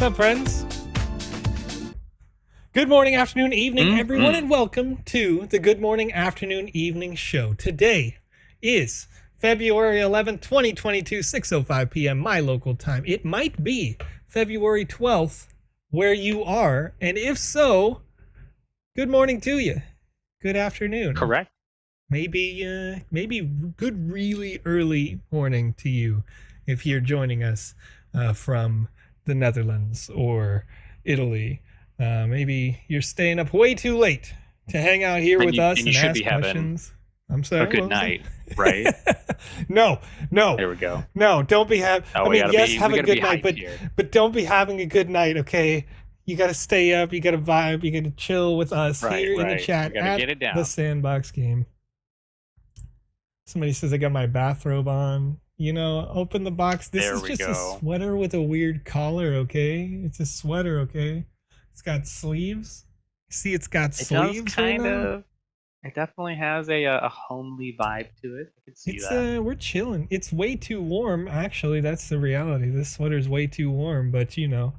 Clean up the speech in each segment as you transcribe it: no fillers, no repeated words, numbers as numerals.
What's up, friends? Good morning, afternoon, evening, everyone, and welcome to the Good Morning, Afternoon, Evening show. Today is February 11th, 2022, 6:05 p.m. my local time. It might be February 12th where you are, and if so, good morning to you. Good afternoon. Correct. Maybe good really early morning to you if you're joining us from the Netherlands or Italy. Maybe you're staying up way too late to hang out here with us and ask questions. I'm sorry. A good night, right? No. There we go. No, don't be having. Oh, I mean, yes, have a good night, but don't be having a good night, okay? You got to stay up. You got to vibe. You got to chill with us here in the chat at the Sandbox game. Somebody says I got my bathrobe on. You know, open the box. This is just a sweater with a weird collar, okay? It's a sweater, okay? It's got sleeves. See, it's got sleeves. It definitely has a homely vibe to it. I can see that. We're chilling. It's way too warm, actually. That's the reality. This sweater's way too warm, but you know.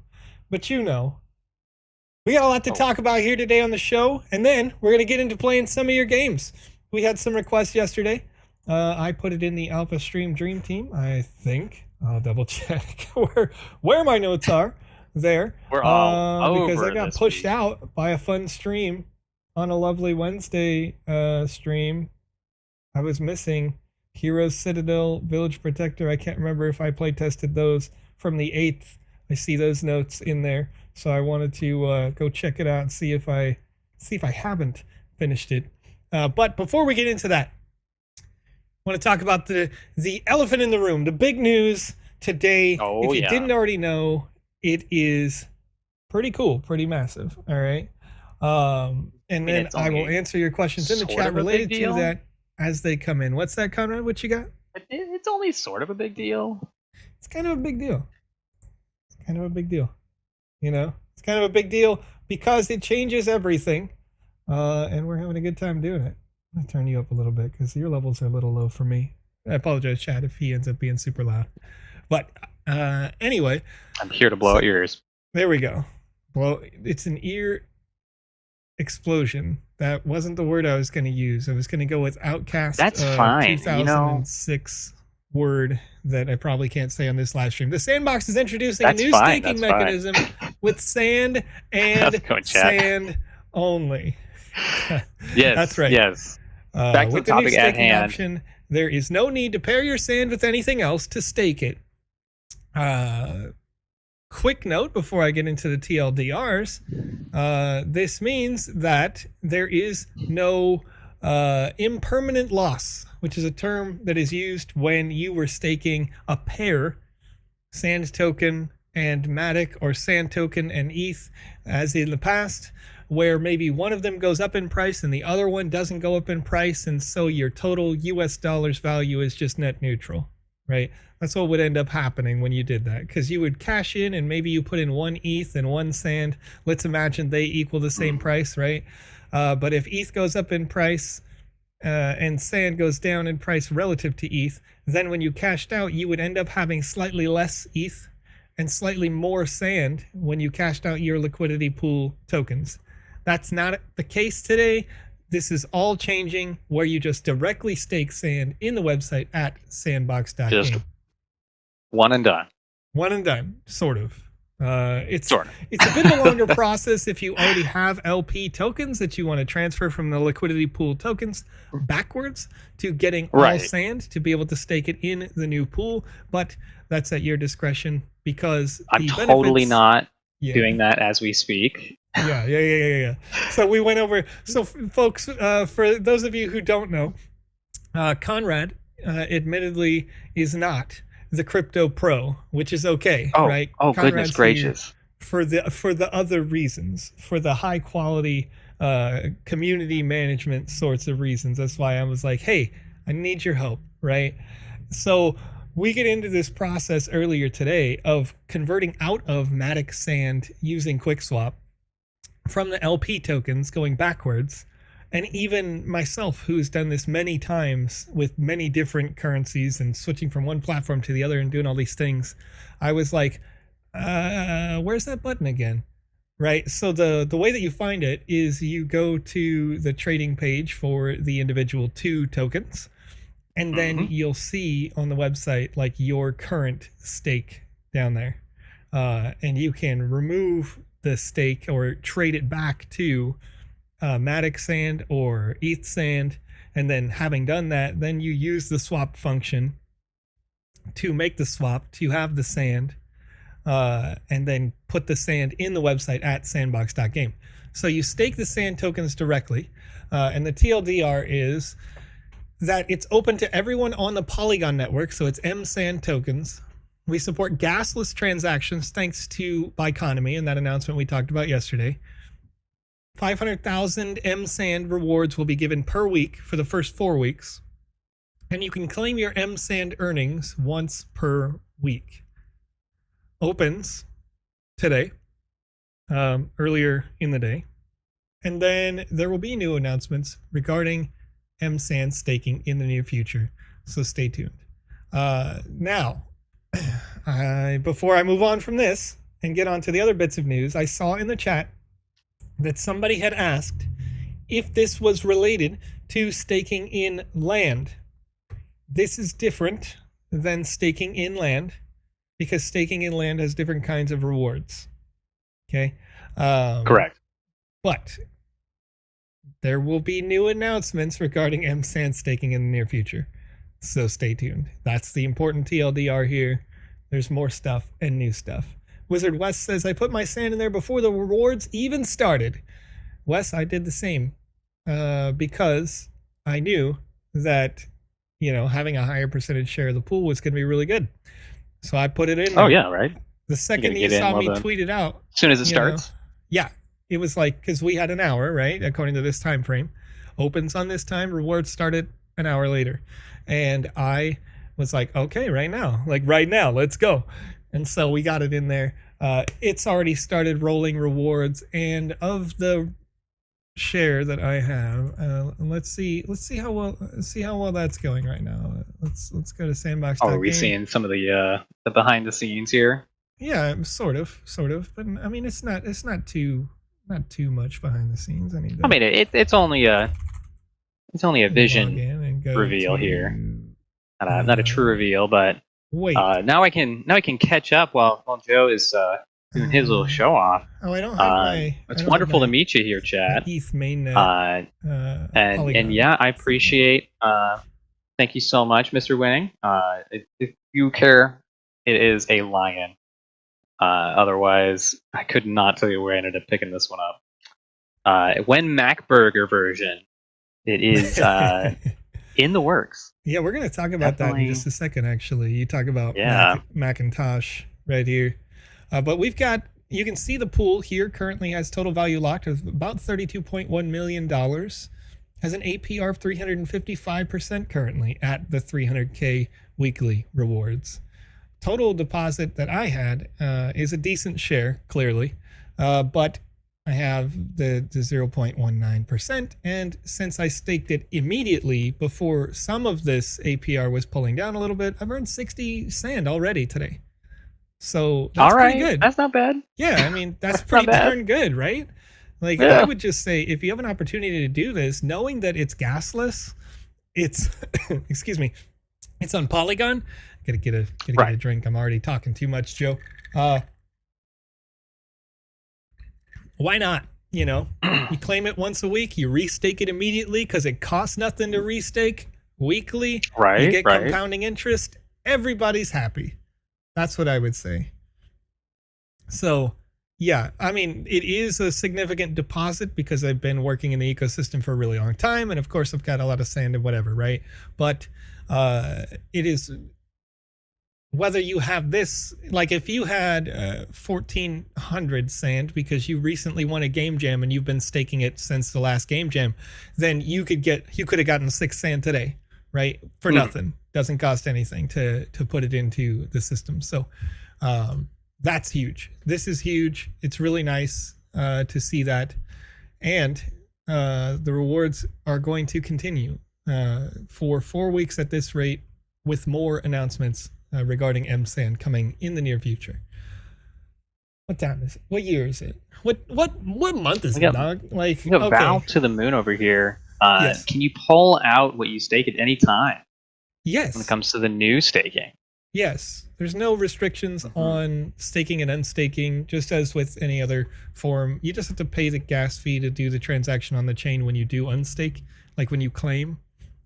We got a lot to talk about here today on the show, and then we're going to get into playing some of your games. We had some requests yesterday. I put it in the Alpha Stream Dream Team, I think. I'll double check where my notes are. There. We're all because I got pushed out by a fun stream on a lovely Wednesday stream. I was missing Heroes, Citadel, Village Protector. I can't remember if I play tested those from the 8th. I see those notes in there, so I wanted to go check it out and see if I haven't finished it. But before we get into that, I want to talk about the elephant in the room, the big news today. If you didn't already know, it is pretty cool, pretty massive. All right. And then I will answer your questions in the chat related to that as they come in. What's that, Conrad? What you got? It's only sort of a big deal. It's kind of a big deal. You know, it's kind of a big deal because it changes everything. And we're having a good time doing it. I'm going to turn you up a little bit because your levels are a little low for me. I apologize, Chad, if he ends up being super loud. But anyway, I'm here to blow out yours. There we go. It's an ear explosion. That wasn't the word I was going to use. I was going to go with Outcast. That's fine. 2006 word that I probably can't say on this live stream. The Sandbox is introducing a new staking mechanism with sand and sand only. Yes, that's right. Yes. Back to the topic at hand. Option, there is no need to pair your sand with anything else to stake it. Quick note before I get into the TLDRs, this means that there is no impermanent loss, which is a term that is used when you were staking a pair, sand token and Matic, or sand token and ETH, as in the past, where maybe one of them goes up in price and the other one doesn't go up in price, and so your total US dollars value is just net neutral, right? That's what would end up happening when you did that, because you would cash in and maybe you put in one ETH and one sand. Let's imagine they equal the same price, right? But if ETH goes up in price and sand goes down in price relative to ETH, then when you cashed out, you would end up having slightly less ETH and slightly more sand when you cashed out your liquidity pool tokens. That's not the case today. This is all changing, where you just directly stake sand in the website at sandbox.game. Just one and done, sort of. It's a bit of a longer process if you already have LP tokens that you want to transfer from the liquidity pool tokens backwards to getting all sand to be able to stake it in the new pool. But that's at your discretion, because I'm totally not doing that as we speak. Yeah. So we went over. So folks, for those of you who don't know, Conrad admittedly is not the crypto pro, which is okay, right? Oh, goodness gracious! For the other reasons, for the high quality community management sorts of reasons. That's why I was like, hey, I need your help, right? So we get into this process earlier today of converting out of Matic Sand using QuickSwap from the LP tokens going backwards. And even myself, who's done this many times with many different currencies and switching from one platform to the other and doing all these things, I was like, Where's that button again? Right. So the way that you find it is you go to the trading page for the individual 2 tokens, and then you'll see on the website like your current stake down there, and you can remove the stake or trade it back to Matic Sand or ETH Sand, and then having done that, then you use the swap function to make the swap to have the sand, and then put the sand in the website at sandbox.game. So you stake the sand tokens directly, and the TLDR is that it's open to everyone on the Polygon network, so it's mSand tokens. We support gasless transactions thanks to Biconomy and that announcement we talked about yesterday. 500,000 mSand rewards will be given per week for the first 4 weeks, and you can claim your mSand earnings once per week. Opens today, earlier in the day, and then there will be new announcements regarding mSand staking in the near future, so stay tuned. Now, before I move on from this and get on to the other bits of news, I saw in the chat that somebody had asked if this was related to staking in land. This is different than staking in land, because staking in land has different kinds of rewards. Okay? Correct. But there will be new announcements regarding mSand staking in the near future. So stay tuned. That's the important TLDR here. There's more stuff and new stuff. Wizard West says, I put my sand in there before the rewards even started. Wes, I did the same, because I knew that, having a higher percentage share of the pool was going to be really good. So I put it in there. Oh, yeah, right. The second you saw me tweet it out. As soon as it starts? Yeah. It was like, because we had an hour, right? According to this time frame. Opens on this time, rewards started an hour later. And I was like, okay, right now, let's go. And so we got it in there. It's already started rolling rewards, and of the share that I have, let's see how well that's going right now. Let's go to Sandbox. Oh, are we seeing some of the behind the scenes here? Yeah, sort of, but I mean, it's not too much behind the scenes. It's only a vision reveal here. Not a true reveal, but wait. Now I can catch up while Joe is doing his little show off. Oh, I don't have my. It's wonderful to meet you here, Chad. ETH mainnet. And yeah, I appreciate. Thank you so much, Mr. Winning. If you care, it is a lion. Otherwise, I could not tell you where I ended up picking this one up. When Mac Burger version, it is in the works. Yeah, we're going to talk about that in just a second, actually. You talk about Macintosh right here. But we've got, you can see the pool here currently has total value locked of about $32.1 million. Has an APR of 355% currently at the 300K weekly rewards. Total deposit that I had is a decent share, clearly. But I have the 0.19%, and since I staked it immediately before some of this APR was pulling down a little bit, I've earned 60 sand already today. So that's pretty good. That's not bad. Yeah, I mean, that's pretty darn good, right? Like, I would just say, if you have an opportunity to do this, knowing that it's gasless, it's, excuse me, it's on Polygon. Gotta get a drink. I'm already talking too much, Joe. Why not? You claim it once a week, you restake it immediately because it costs nothing to restake weekly. Right. You get compounding interest. Everybody's happy. That's what I would say. So, yeah, I mean, it is a significant deposit because I've been working in the ecosystem for a really long time. And of course, I've got a lot of sand and whatever, right? But it is, whether you have this, like if you had 1,400 sand because you recently won a game jam and you've been staking it since the last game jam, then you could have gotten 6 sand today, right? For nothing. Doesn't cost anything to put it into the system. So that's huge. This is huge. It's really nice to see that. And the rewards are going to continue for 4 weeks at this rate, with more announcements regarding mSand coming in the near future. What time is it? What year is it? What month is it, dog? Like, we got okay. Val to the moon over here. Yes. Can you pull out what you stake at any time? Yes. When it comes to the new staking. Yes. There's no restrictions on staking and unstaking, just as with any other form. You just have to pay the gas fee to do the transaction on the chain when you do unstake, like when you claim.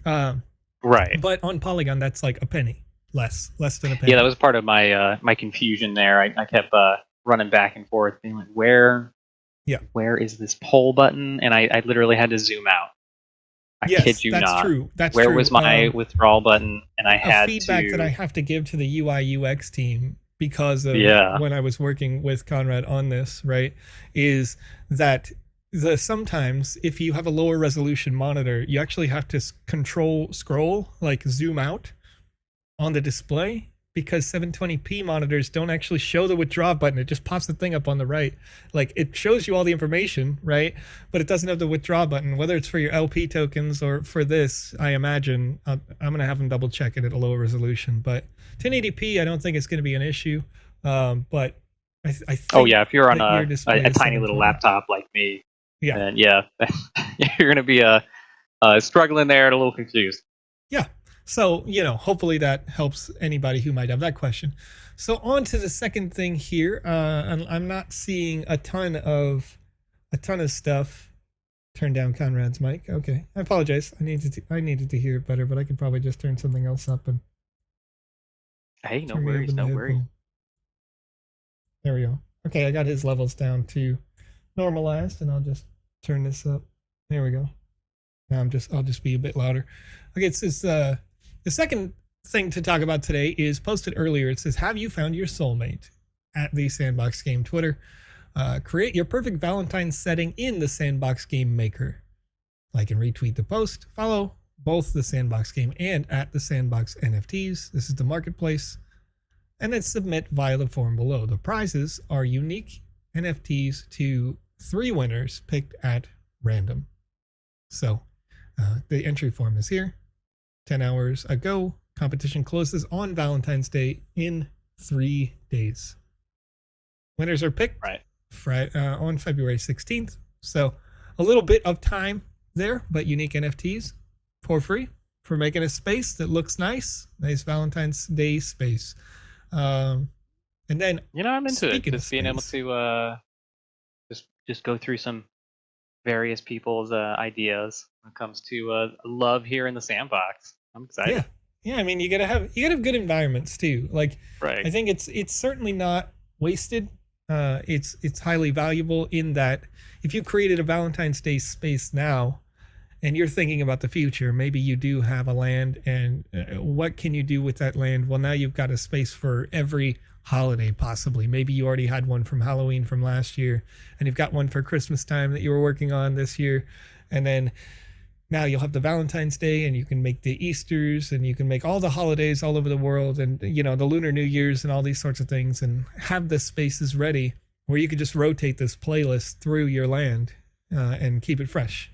Right. But on Polygon, that's like a penny. Less than a penny. Yeah, that was part of my my confusion there. I kept running back and forth, being like, where is this poll button? And I literally had to zoom out. I kid you that's not. True. That's where true. was my withdrawal button? And I had feedback that I have to give to the UI UX team because of when I was working with Conrad on this, right, is that sometimes if you have a lower resolution monitor, you actually have to scroll, like zoom out on the display, because 720p monitors don't actually show the withdraw button. It just pops the thing up on the right. Like, it shows you all the information, right? But it doesn't have the withdraw button, whether it's for your LP tokens or for this. I imagine I'm going to have them double check it at a lower resolution, but 1080p, I don't think it's going to be an issue. But I think if you're on a tiny little laptop like me, then you're going to be struggling there and a little confused. Yeah. So, hopefully that helps anybody who might have that question. So on to the second thing here. I'm not seeing a ton of stuff. Turn down Conrad's mic. Okay. I apologize. I needed to hear it better, but I could probably just turn something else up and. Hey, no worries. There we go. Okay, I got his levels down to normalized, and I'll just turn this up. There we go. Now I'll just be a bit louder. Okay, it says the second thing to talk about today is posted earlier. It says, have you found your soulmate? At the Sandbox Game Twitter. Create your perfect Valentine setting in the Sandbox Game Maker. Like and retweet the post. Follow both the Sandbox Game and at the Sandbox NFTs. This is the marketplace. And then submit via the form below. The prizes are unique NFTs to 3 winners picked at random. So the entry form is here. 10 hours ago. Competition closes on Valentine's Day in 3 days. Winners are picked on February 16th. So a little bit of time there, but unique NFTs for free for making a space that looks nice. Nice Valentine's Day space. And then I'm into it. Just being able to just go through some various people's ideas when it comes to love here in the sandbox. I'm excited. Yeah. I mean, you gotta have good environments too. Like, I think it's certainly not wasted. It's highly valuable in that if you created a Valentine's Day space now, and you're thinking about the future, maybe you do have a land, and what can you do with that land? Well, now you've got a space for every holiday, possibly. Maybe you already had one from Halloween from last year, and you've got one for Christmas time that you were working on this year, and then now you'll have the Valentine's Day, and you can make the Easters, and you can make all the holidays all over the world, and the Lunar New Year's and all these sorts of things, and have the spaces ready where you could just rotate this playlist through your land and keep it fresh,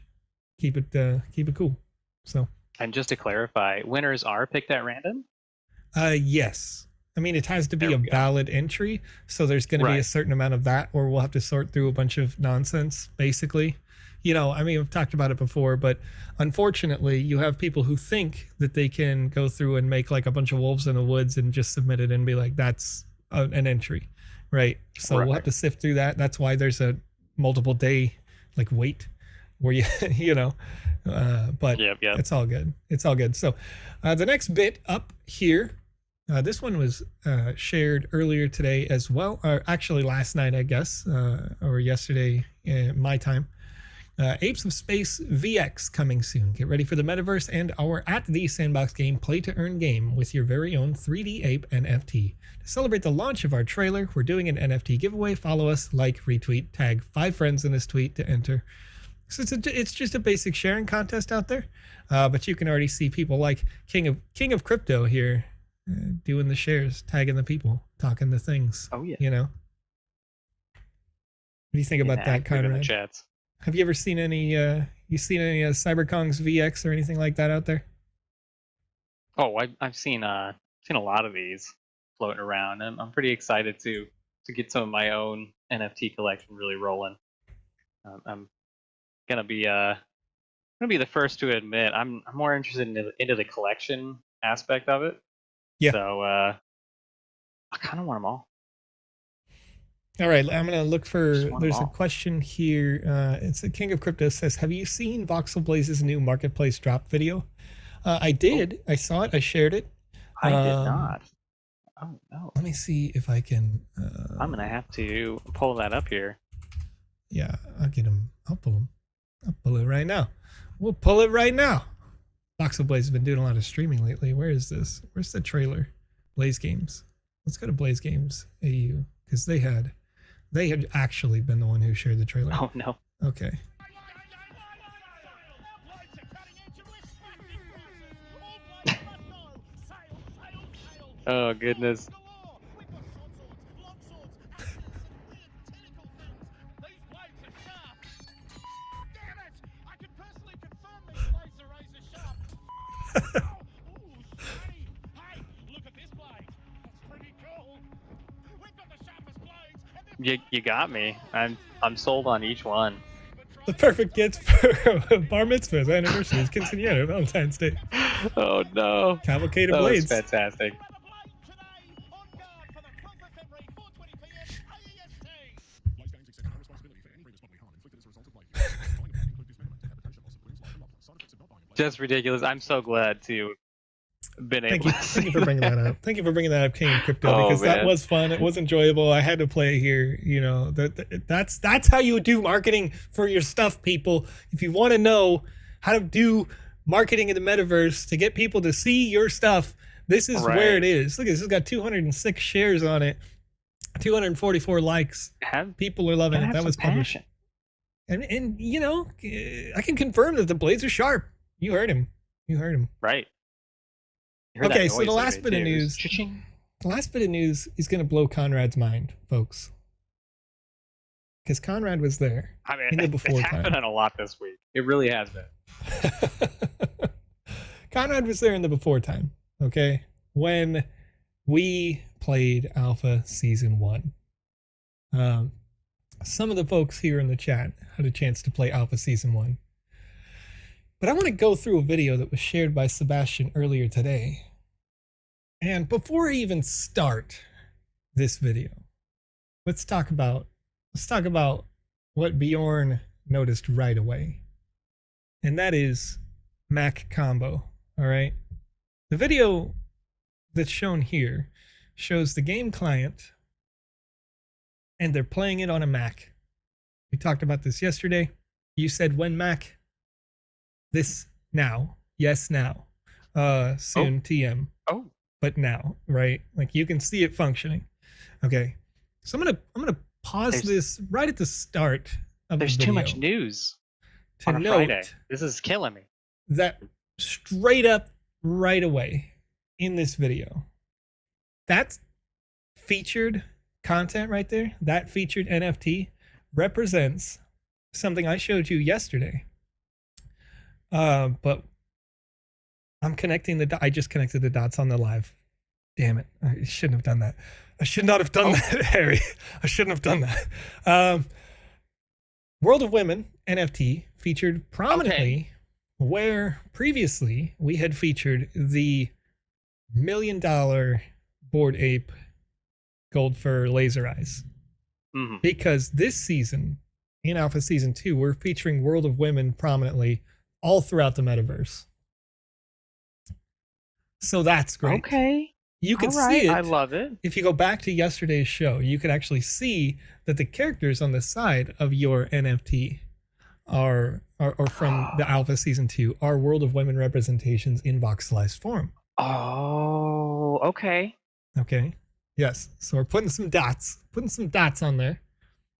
keep it cool. So. And just to clarify, winners are picked at random? Yes. I mean, it has to be a valid entry, so there's going to be a certain amount of that, or we'll have to sort through a bunch of nonsense, basically. I mean, I've talked about it before, but unfortunately, you have people who think that they can go through and make like a bunch of wolves in the woods and just submit it and be like, that's an entry, right? So we'll have to sift through that. That's why there's a multiple day like wait where you, but it's all good. It's all good. So the next bit up here, this one was shared earlier today as well, or actually last night, I guess, or yesterday, my time. Apes of Space VX coming soon. Get ready for the Metaverse and our at the Sandbox Game play to earn game with your very own 3D ape NFT. To celebrate the launch of our trailer, we're doing an NFT giveaway. Follow us, like, retweet, tag 5 friends in this tweet to enter. So it's just a basic sharing contest out there, but you can already see people like King of Crypto here doing the shares, tagging the people, talking the things. Oh yeah. What do you think about that, Conrad? In the chats. Have you ever seen any CyberKong's VX or anything like that out there? Oh, I've seen a lot of these floating around, and I'm pretty excited to to get some of my own NFT collection really rolling. I'm gonna be the first to admit I'm more interested into the collection aspect of it. Yeah. So I kind of want them all. All right, I'm gonna look for. There's a question here. It's the King of Crypto says, "Have you seen Voxel Blaze's new marketplace drop video?" I did. I saw it. I shared it. I did not. Oh no. Let me see if I can. I'm gonna have to pull that up here. Yeah, I'll get him. I'll pull him. I'll pull it right now. We'll pull it right now. Voxel Blaze has been doing a lot of streaming lately. Where is this? Where's the trailer? Blaze Games. Let's go to Blaze Games AU because they had actually been the one who shared the trailer. Oh no. Okay. Oh goodness. You got me. I'm sold on each one. The perfect gift for bar mitzvahs, anniversaries, quinceañera, Valentine's Day. Oh no! Cavalcade of blades. That was fantastic. Just ridiculous. I'm so glad to been able. Thank you for bringing that up. Thank you for bringing that up, King of Crypto, because that was fun. It was enjoyable. I had to play here. You know, that's how you do marketing for your stuff, people. If you want to know how to do marketing in the metaverse to get people to see your stuff, this is where it is. Look at this. It's got 206 shares on it, 244 likes. People are loving it. That was published. And you know, I can confirm that the blades are sharp. You heard him. You heard him. Right. Okay, so the last bit of news. The last bit of news is going to blow Conrad's mind, folks. Because Conrad was there. I mean, it's happening a lot this week. It really has been. Conrad was there in the before time, okay? When we played Alpha Season 1. Some of the folks here in the chat had a chance to play Alpha Season 1. But I want to go through a video that was shared by Sebastian earlier today. And before I even start this video, let's talk about what Bjorn noticed right away. And that is Mac combo, all right? The video that's shown here shows the game client and they're playing it on a Mac. We talked about this yesterday. You said when Mac? This now. Yes, now. Soon, TM. Oh. But now, right? Like you can see it functioning. Okay. So I'm gonna pause this right at the start of the video. There's too much news on a Friday. This is killing me. That straight up right away in this video, that featured content right there, that featured NFT represents something I showed you yesterday. But I'm connecting I just connected the dots on the live. Damn it. I shouldn't have done that. I should not have done that, Harry. I shouldn't have done that. World of Women NFT featured prominently where previously we had featured the $1 million Bored Ape Gold Fur Laser Eyes. Mm-hmm. Because this season, in Alpha Season 2, we're featuring World of Women prominently all throughout the metaverse. So that's great. Okay. You can see it. I love it. If you go back to yesterday's show, you could actually see that the characters on the side of your NFT are from the Alpha Season 2 are World of Women representations in voxelized form. Oh, okay. Okay. Yes. So we're putting some dots on there.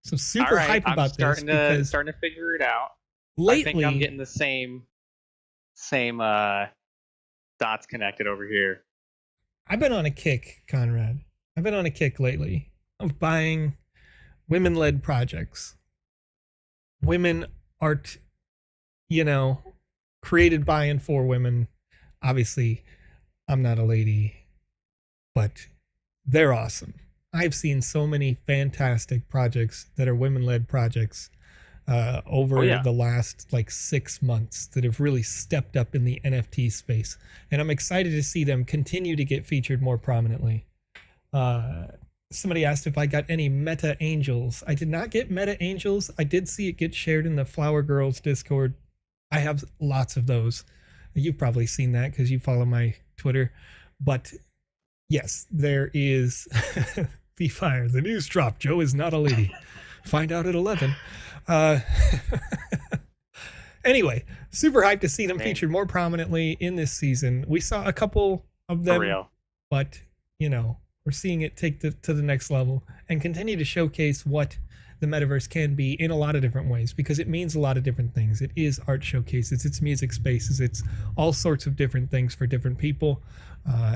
So super hype about this because starting to figure it out. Lately, I think I'm getting the same dots connected over here. I've been on a kick, Conrad. I've been on a kick lately of buying women-led projects. Women art, created by and for women. Obviously, I'm not a lady, but they're awesome. I've seen so many fantastic projects that are women-led projects over the last like 6 months that have really stepped up in the NFT space, and I'm excited to see them continue to get featured more prominently. Somebody asked if I got any meta angels. I did not get meta angels. I did see it get shared in the Flower Girls Discord. I have lots of those. You've probably seen that because you follow my Twitter. But yes, there is the fire. The news dropped. Joe is not a lady. Find out at 11. Anyway, super hyped to see them featured more prominently in this season. We saw a couple of them, but you know, we're seeing it take to the next level and continue to showcase what the metaverse can be in a lot of different ways, because it means a lot of different things. It is art showcases, it's music spaces, it's all sorts of different things for different people.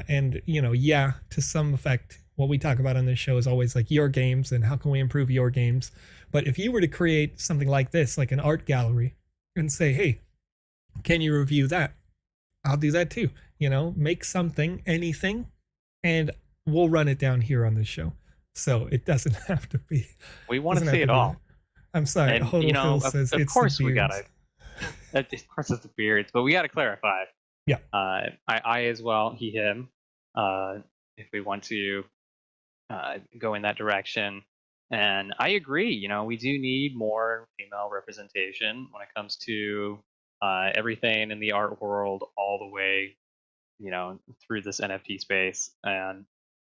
And you know, yeah, to some effect, what we talk about on this show is always like your games and how can we improve your games. But if you were to create something like this, like an art gallery, and say, hey, can you review that? I'll do that too. You know, make something, anything, and we'll run it down here on this show. So it doesn't have to be. We want to see it all. I'm sorry. And, you know, of course we gotta. Of course it's the beards, but we gotta clarify. Yeah. I as well. He, him. If we want to go in that direction, and I agree. You know, we do need more female representation when it comes to everything in the art world, all the way, you know, through this NFT space. And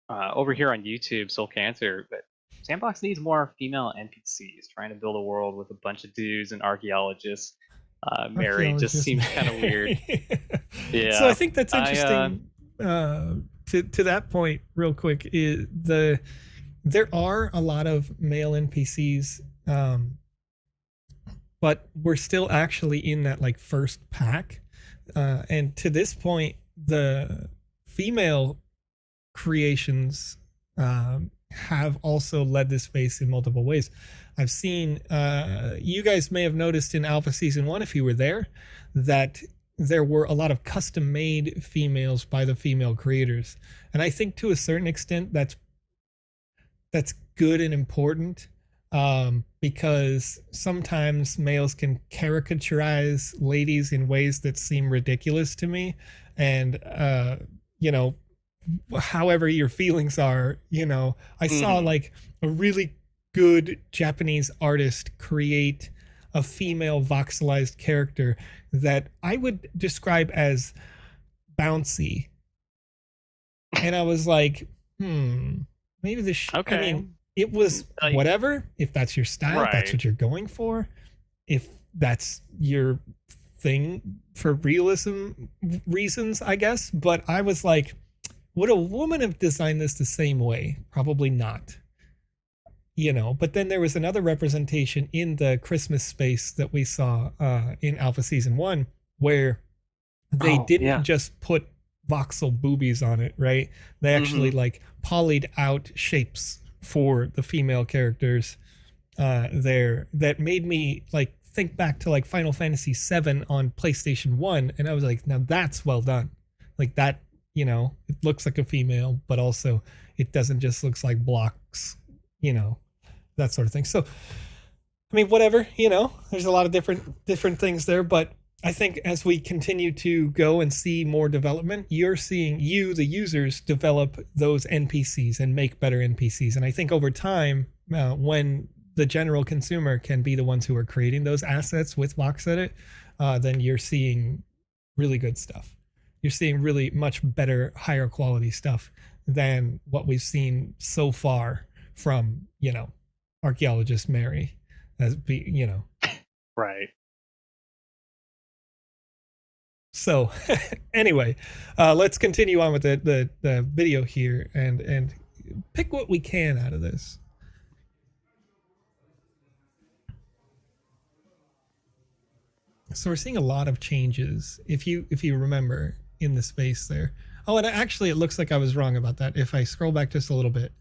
over here on YouTube, Soul Cancer, but Sandbox needs more female NPCs. Trying to build a world with a bunch of dudes and archaeologists. Mary just seems kind of weird. Yeah. So I think that's interesting. To that point, real quick, is there are a lot of male NPCs, but we're still actually in that like first pack. And to this point, the female creations have also led this space in multiple ways. I've seen, you guys may have noticed in Alpha Season 1, if you were there, that there were a lot of custom-made females by the female creators. And I think to a certain extent that's good and important, because sometimes males can caricaturize ladies in ways that seem ridiculous to me. And, you know, however your feelings are, you know, I saw like a really good Japanese artist create a female voxelized character that I would describe as bouncy. And I was like, maybe this okay. I mean, it was whatever. If that's your style, that's what you're going for. If that's your thing for realism reasons, I guess. But I was like, would a woman have designed this the same way? Probably not. You know, but then there was another representation in the Christmas space that we saw in Alpha Season 1, where they didn't just put voxel boobies on it, right? They actually like polyed out shapes for the female characters there that made me like think back to like Final Fantasy VII on PlayStation 1, and I was like, now that's well done. Like that, you know, it looks like a female, but also it doesn't just looks like blocks, you know, that sort of thing. So I mean, whatever, you know, there's a lot of different things there, but I think as we continue to go and see more development, you're seeing the users, develop those NPCs and make better NPCs. And I think over time, when the general consumer can be the ones who are creating those assets with VoxEdit, then you're seeing really good stuff. You're seeing really much better, higher quality stuff than what we've seen so far from, you know, archaeologist Mary, you know. Right. So anyway, let's continue on with the video here and pick what we can out of this. So we're seeing a lot of changes, if you remember, in the space there. Oh, and actually it looks like I was wrong about that. If I scroll back just a little bit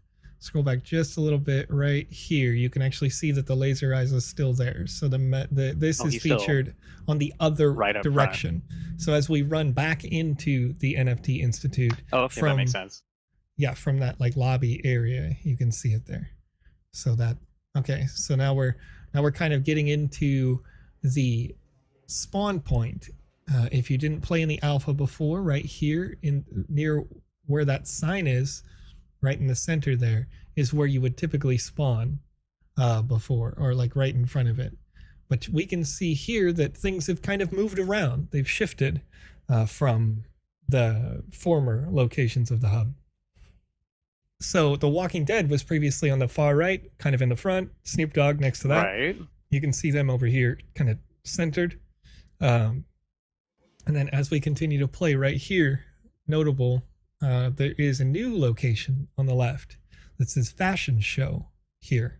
right here, you can actually see that the laser eyes is still there. So this is featured on the other direction. So as we run back into the NFT Institute, that makes sense. yeah, from that like lobby area, you can see it there. So that, okay, so now we're kind of getting into the spawn point. If you didn't play in the alpha before, right here in near where that sign is, right in the center there, is where you would typically spawn before, or like right in front of it. But we can see here that things have kind of moved around. They've shifted from the former locations of the hub. So The Walking Dead was previously on the far right, kind of in the front, Snoop Dogg next to that. Right. You can see them over here, kind of centered. And then as we continue to play right here, notable, there is a new location on the left that says fashion show here.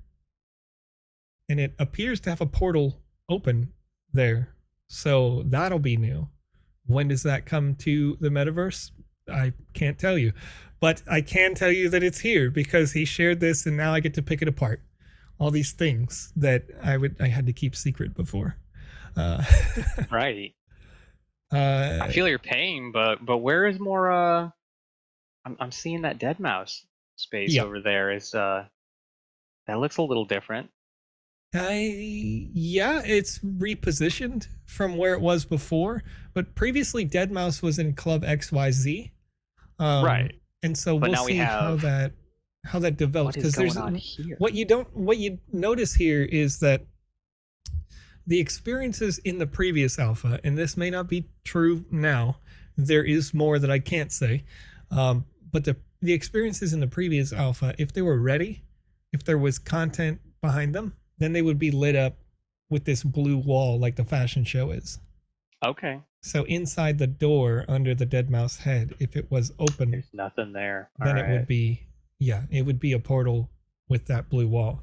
And it appears to have a portal open there. So that'll be new. When does that come to the metaverse? I can't tell you. But I can tell you that it's here because he shared this and now I get to pick it apart. All these things that I had to keep secret before. Right. I feel your pain, but where is more? I'm seeing that dead mouse space over there. Is that looks a little different? Yeah, it's repositioned from where it was before, but previously Dead Mouse was in Club XYZ. Right. And so we'll see how that develops, because there's what you notice here is that the experiences in the previous alpha, and this may not be true now, there is more that I can't say, but the experiences in the previous alpha, if they were ready, if there was content behind them, then they would be lit up with this blue wall like the fashion show is. Okay. So inside the door under the dead mouse head, if it was open, there's nothing there. Then it would be, it would be a portal with that blue wall.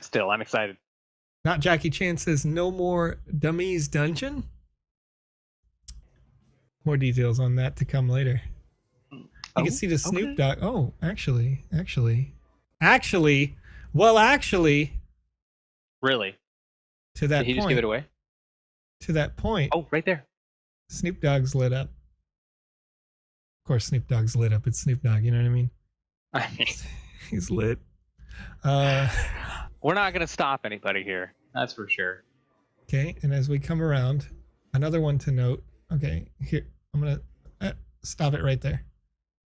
Still, I'm excited. Not Jackie Chan says no more dummies dungeon. More details on that to come later. You can see the Snoop Dogg. Oh, actually. Really? To that point. Did he just give it away? To that point. Oh, right there. Snoop Dogg's lit up. Of course, Snoop Dogg's lit up. It's Snoop Dogg. You know what I mean? He's lit. We're not going to stop anybody here. That's for sure. Okay, and as we come around, another one to note. Okay, here, I'm going to stop it right there.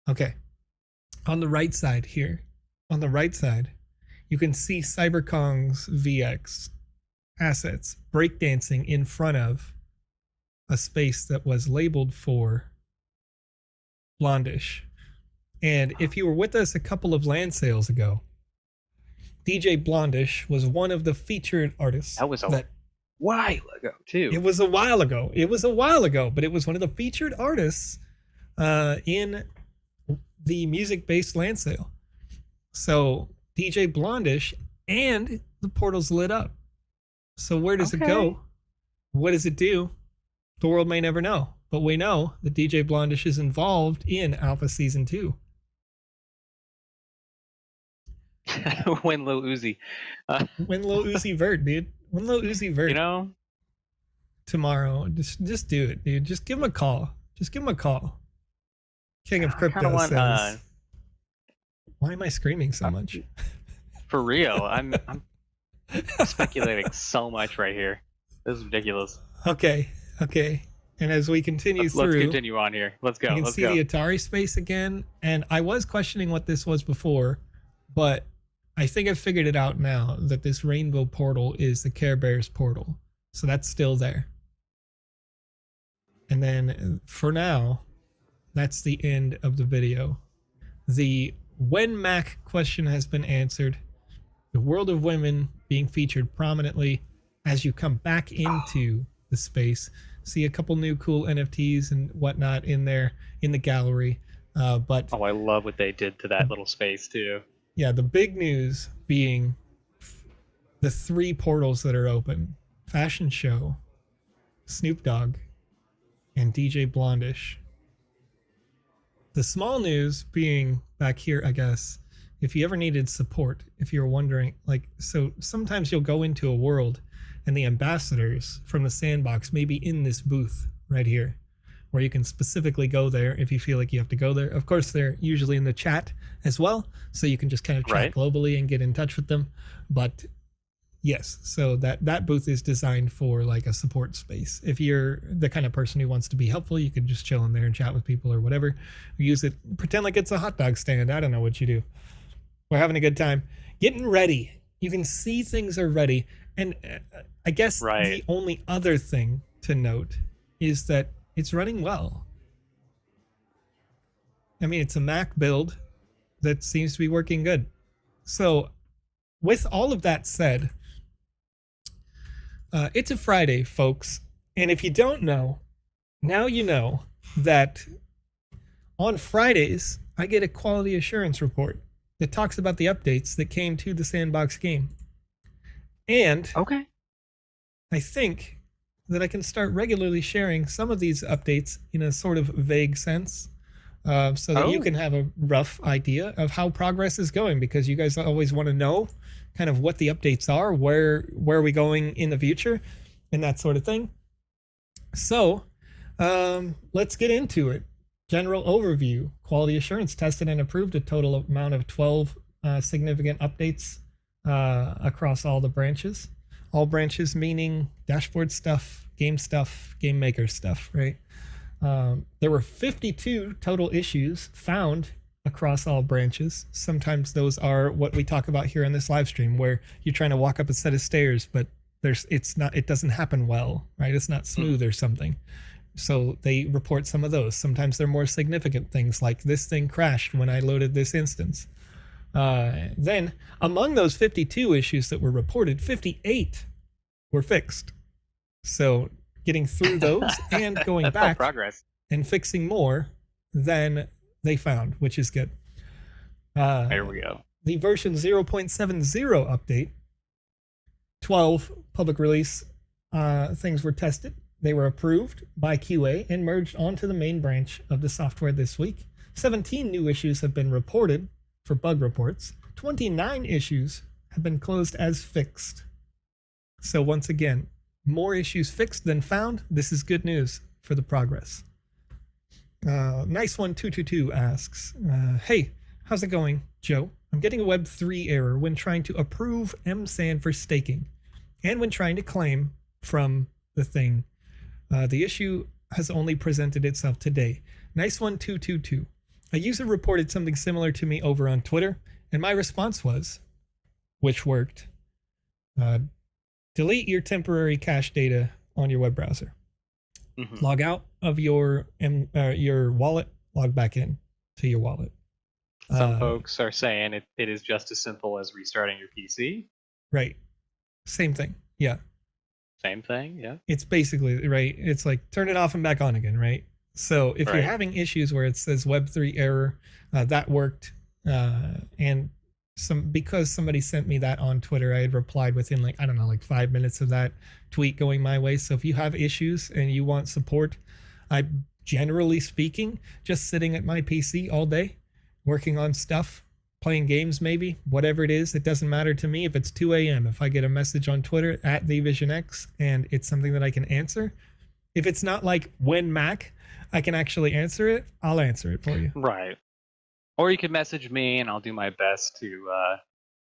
Okay. On the right side here, you can see CyberKong's VX assets breakdancing in front of a space that was labeled for Blondish. And if you were with us a couple of land sales ago, DJ Blondish was one of the featured artists. That was a while ago, too. It was a while ago, but it was one of the featured artists in the music-based land sale. So DJ Blondish and the portal's lit up. So where does it go? What does it do? The world may never know, but we know that DJ Blondish is involved in Alpha Season 2. When Lil Uzi. When Lil Uzi Vert, dude. When Lil Uzi Vert. You know? Tomorrow. Just do it, dude. Just give him a call. King of Crypto says. Why am I screaming so much? For real. I'm speculating so much right here. This is ridiculous. Okay. And as we continue through, let's continue on here. Let's go. You can see the Atari space again. And I was questioning what this was before, but I think I've figured it out now that this rainbow portal is the Care Bears portal. So that's still there. And then for now, that's the end of the video. The When Mac question has been answered. The world of women being featured prominently as you come back into the space. See a couple new cool NFTs and whatnot in there in the gallery. But I love what they did to that little space too. Yeah, the big news being the 3 portals that are open. Fashion Show, Snoop Dogg, and DJ Blondish. The small news being back here, I guess, if you ever needed support, if you're wondering, so sometimes you'll go into a world and the ambassadors from the Sandbox may be in this booth right here. where you can specifically go there if you feel like you have to go there. Of course, they're usually in the chat as well, so you can just kind of chat globally and get in touch with them. But yes, so that booth is designed for like a support space. If you're the kind of person who wants to be helpful, you can just chill in there and chat with people or whatever. Use it, pretend like it's a hot dog stand. I don't know what you do. We're having a good time. Getting ready. You can see things are ready. And I guess the only other thing to note is that it's running well. I mean, it's a Mac build that seems to be working good. So with all of that said, it's a Friday, folks. And if you don't know, now you know that on Fridays, I get a quality assurance report that talks about the updates that came to the Sandbox game. And I think that I can start regularly sharing some of these updates in a sort of vague sense, so that you can have a rough idea of how progress is going, because you guys always want to know kind of what the updates are, where are we going in the future, and that sort of thing. So let's get into it. General overview. Quality assurance tested and approved a total amount of 12 significant updates across all the branches. All branches meaning dashboard stuff, game maker stuff, right? There were 52 total issues found across all branches. Sometimes those are what we talk about here on this live stream, where you're trying to walk up a set of stairs, but it doesn't happen well, right? It's not smooth or something. So they report some of those. Sometimes they're more significant things, like this thing crashed when I loaded this instance. Then among those 52 issues that were reported, 58 were fixed. So getting through those and going back and fixing more than they found, which is good. There we go. The version 0.70 update, 12 public release things were tested. They were approved by QA and merged onto the main branch of the software this week. 17 new issues have been reported for bug reports. 29 issues have been closed as fixed. So once again, more issues fixed than found. This is good news for the progress. Nice one 222 asks, hey, how's it going, Joe? I'm getting a Web3 error when trying to approve mSand for staking and when trying to claim from the thing. The issue has only presented itself today. Nice one 222. A user reported something similar to me over on Twitter, and my response was, which worked, delete your temporary cache data on your web browser. Log out of your wallet, log back in to your wallet. Some folks are saying it is just as simple as restarting your PC. Right. Same thing. Yeah. Same thing. Yeah. It's basically, right. It's like turn it off and back on again. Right. So if you're having issues where it says Web3 error, that worked. And because somebody sent me that on Twitter, I had replied within like 5 minutes of that tweet going my way. So if you have issues and you want support, I generally speaking, just sitting at my PC all day, working on stuff, playing games, maybe whatever it is, it doesn't matter to me. If it's 2 a.m., if I get a message on Twitter at TheVisionX and it's something that I can answer, if it's not like when Mac, I can actually answer it, I'll answer it for you. Right. Or you could message me and I'll do my best to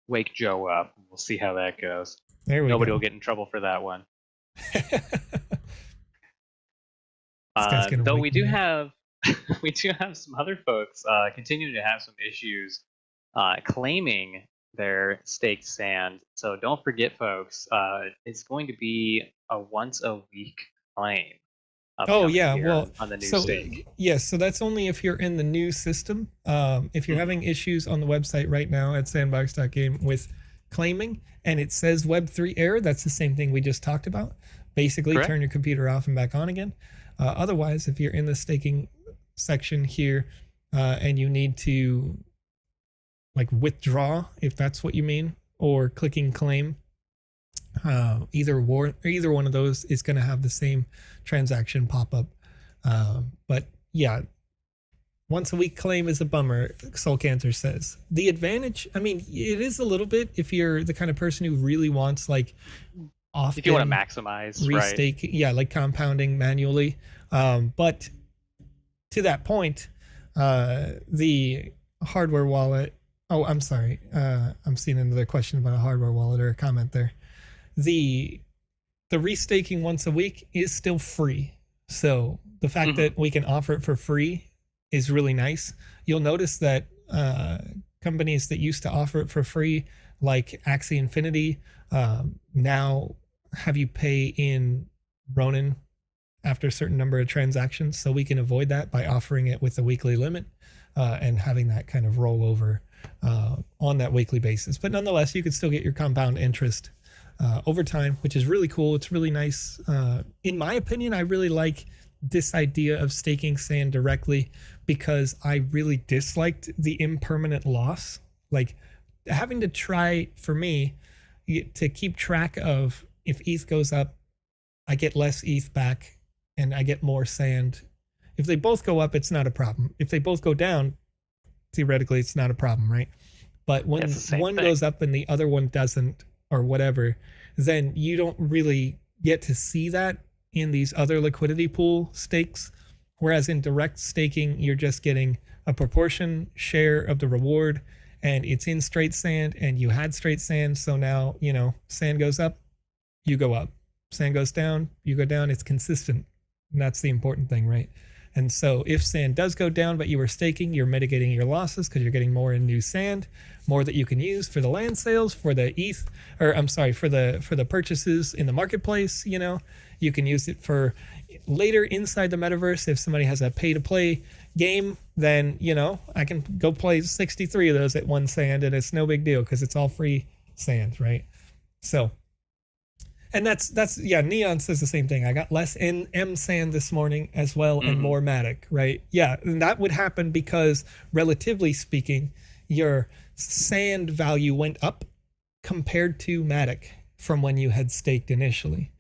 wake Joe up. We'll see how that goes. Nobody will get in trouble for that one. Though we do have some other folks continuing to have some issues claiming their staked sand. So don't forget, folks, it's going to be a once a week claim. Oh yeah, well, on the new stake. Yes, so that's only if you're in the new system. If you're having issues on the website right now at sandbox.game with claiming and it says Web3 error, that's the same thing we just talked about. Basically, turn your computer off and back on again. Otherwise, if you're in the staking section here and you need to like withdraw, if that's what you mean, or clicking claim, either one of those is going to have the same transaction pop up. But yeah, once a week claim is a bummer, Soul Cancer says. The advantage, I mean, it is a little bit if you're the kind of person who really wants like often if you want to maximize restake, right? Yeah, like compounding manually. But to that point, the hardware wallet. Oh, I'm sorry. I'm seeing another question about a hardware wallet or a comment there. The restaking once a week is still free. So the fact that we can offer it for free is really nice. You'll notice that companies that used to offer it for free, like Axie Infinity, now have you pay in Ronin after a certain number of transactions. So we can avoid that by offering it with a weekly limit and having that kind of roll over on that weekly basis. But nonetheless, you could still get your compound interest over time, which is really cool. It's really nice. In my opinion, I really like this idea of staking sand directly because I really disliked the impermanent loss. Like having to try, for me, to keep track of if ETH goes up, I get less ETH back and I get more sand. If they both go up, it's not a problem. If they both go down, theoretically, it's not a problem, right? But when one goes up and the other one doesn't, or whatever, then you don't really get to see that in these other liquidity pool stakes. Whereas in direct staking, you're just getting a proportion share of the reward, and it's in straight sand, and you had straight sand. So now, you know, sand goes up, you go up. Sand goes down, you go down. It's consistent. And that's the important thing, right? And so if sand does go down, but you were staking, you're mitigating your losses because you're getting more in new sand, more that you can use for the land sales, for the ETH, or I'm sorry, for the purchases in the marketplace. You know, you can use it for later inside the metaverse. If somebody has a pay to play game, then, you know, I can go play 63 of those at one sand and it's no big deal because it's all free sand, right? So, and that's yeah, Neon says the same thing. I got less M sand this morning as well, and more Matic, right? Yeah, and that would happen because relatively speaking, your sand value went up compared to Matic from when you had staked initially.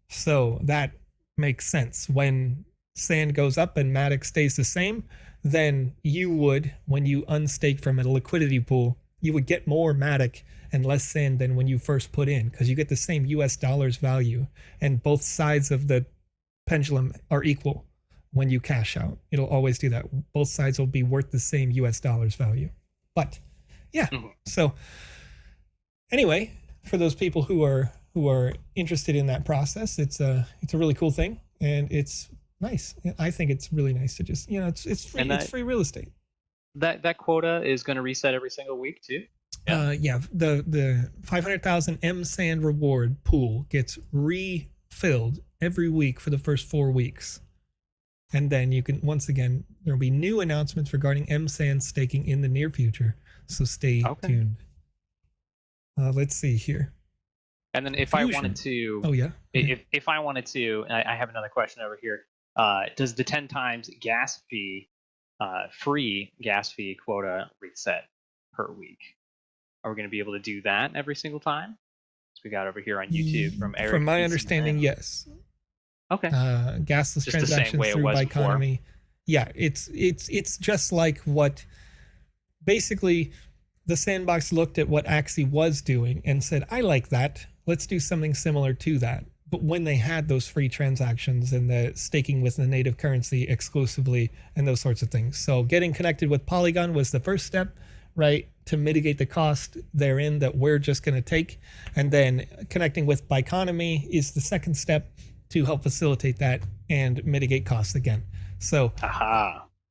So that makes sense. When sand goes up and Matic stays the same, then you would, when you unstake from a liquidity pool, you would get more Matic and less sand than when you first put in, because you get the same US dollars value and both sides of the pendulum are equal when you cash out. It'll always do that. Both sides will be worth the same US dollars value. But yeah, so anyway, for those people who are interested in that process, it's a really cool thing, and it's nice. I think it's really nice to just, you know, it's free, it's free real estate. That quota is going to reset every single week too. Yeah, the 500,000 M sand reward pool gets refilled every week for the first 4 weeks, and then you can, once again, there will be new announcements regarding M sand staking in the near future. So stay tuned. Let's see here. And then if I wanted to, if I wanted to, I have another question over here. Does the 10 times gas fee, free gas fee quota reset per week? Are we going to be able to do that every single time? So we got over here on YouTube from Eric. From my understanding, yes. Okay. Gasless transactions through Biconomy. Yeah, it's just like what basically the Sandbox looked at what Axie was doing and said, I like that. Let's do something similar to that. But when they had those free transactions and the staking with the native currency exclusively and those sorts of things. So getting connected with Polygon was the first step, right, to mitigate the cost therein that we're just going to take. And then connecting with Biconomy is the second step to help facilitate that and mitigate costs again. So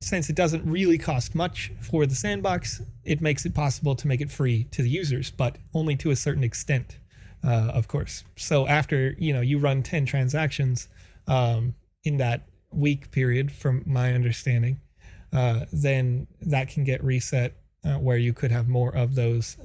since it doesn't really cost much for the Sandbox, it makes it possible to make it free to the users, but only to a certain extent, of course. So after, you know, you run 10 transactions in that week period, from my understanding, then that can get reset where you could have more of those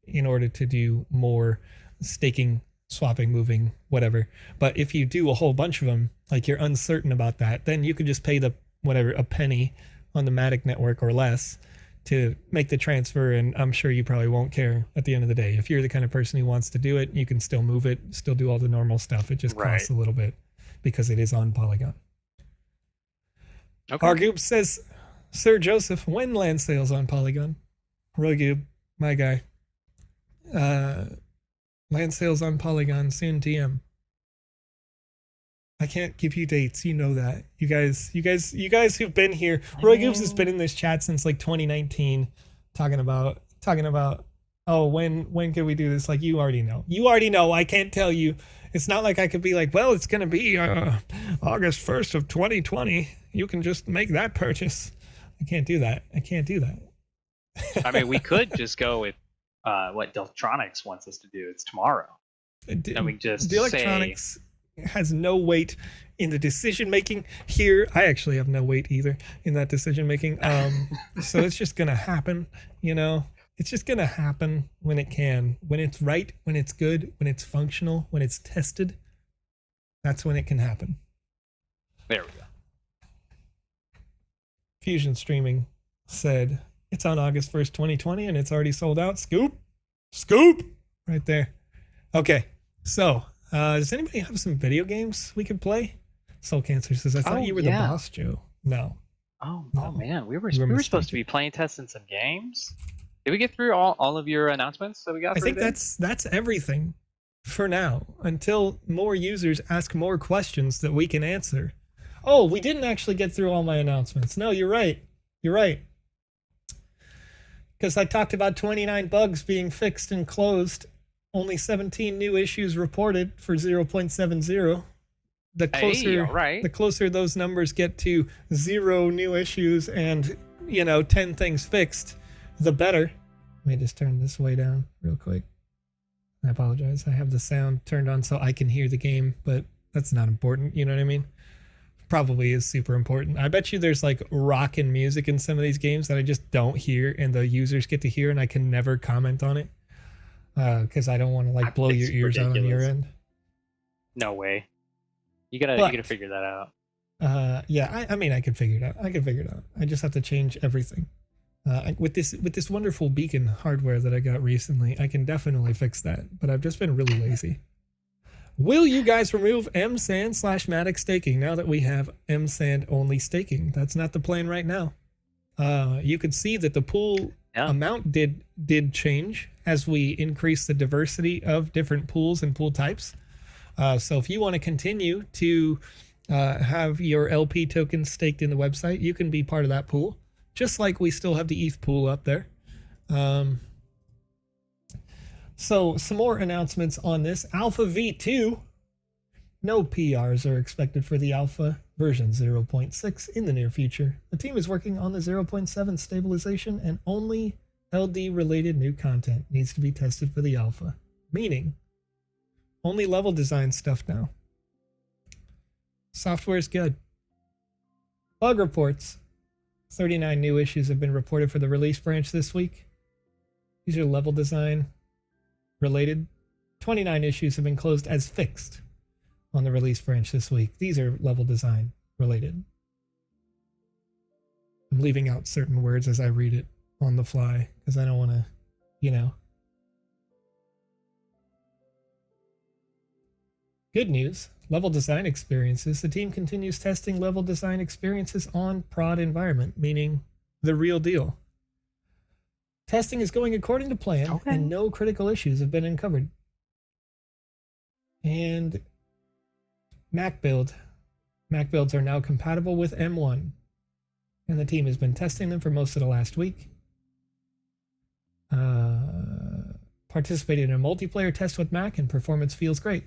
in order to do more staking, swapping, moving, whatever. But if you do a whole bunch of them, like you're uncertain about that, then you could just pay the whatever, a penny on the Matic network or less to make the transfer, and I'm sure you probably won't care at the end of the day. If you're the kind of person who wants to do it, you can still move it, still do all the normal stuff. It just costs a little bit because it is on Polygon. Argub says, Sir Joseph, when land sales on Polygon? Rugube, my guy. Land sales on Polygon, soon TM. I can't give you dates. You know that. You guys who've been here. Roy Goobs has been in this chat since like 2019, talking about. Oh, when can we do this? Like, you already know. You already know. I can't tell you. It's not like I could be like, well, it's gonna be August 1st of 2020. You can just make that purchase. I can't do that. I mean, we could just go with what Deltronics wants us to do. It's tomorrow. And we just Electronics has no weight in the decision making here. I actually have no weight either in that decision making. So it's just gonna happen, you know. It's just gonna happen when it can, when it's right, when it's good, when it's functional, when it's tested. That's when it can happen. There we go. Fusion Streaming said it's on August 1st, 2020, and it's already sold out. Scoop right there. Okay, so does anybody have some video games we could play? Soul Cancer says, I thought you were the boss, Joe. No. Oh man, we were supposed to be playing testing some games. Did we get through all of your announcements that we got? I think that's everything for now, until more users ask more questions that we can answer. Oh, we didn't actually get through all my announcements. No, you're right. Because I talked about 29 bugs being fixed and closed. Only 17 new issues reported for 0.70. The closer those numbers get to 0 new issues and 10 things fixed, the better. Let me just turn this way down real quick. I apologize. I have the sound turned on so I can hear the game, but that's not important. You know what I mean? Probably is super important. I bet you there's like rockin' music in some of these games that I just don't hear and the users get to hear, and I can never comment on it because I don't want to like blow your ears out on your end. No way. You gotta figure that out. Yeah, I mean I could figure it out. I just have to change everything. With this wonderful beacon hardware that I got recently, I can definitely fix that, but I've just been really lazy. Will you guys remove msand/matic staking now that we have msand only staking? That's not the plan right now. You could see that the pool amount did change as we increase the diversity of different pools and pool types. So if you want to continue to have your LP tokens staked in the website, you can be part of that pool, just like we still have the ETH pool up there. So some more announcements on this. Alpha V2. No PRs are expected for the alpha version 0.6 in the near future. The team is working on the 0.7 stabilization, and only LD related new content needs to be tested for the alpha. Meaning, only level design stuff now. Software is good. Bug reports. 39 new issues have been reported for the release branch this week. These are level design related. 29 issues have been closed as fixed on the release branch this week. These are level design related. I'm leaving out certain words as I read it on the fly because I don't want to, Good news, level design experiences. The team continues testing level design experiences on prod environment, meaning the real deal. Testing is going according to plan, and no critical issues have been uncovered. And Mac builds are now compatible with M1, and the team has been testing them for most of the last week. Participated in a multiplayer test with Mac, and performance feels great.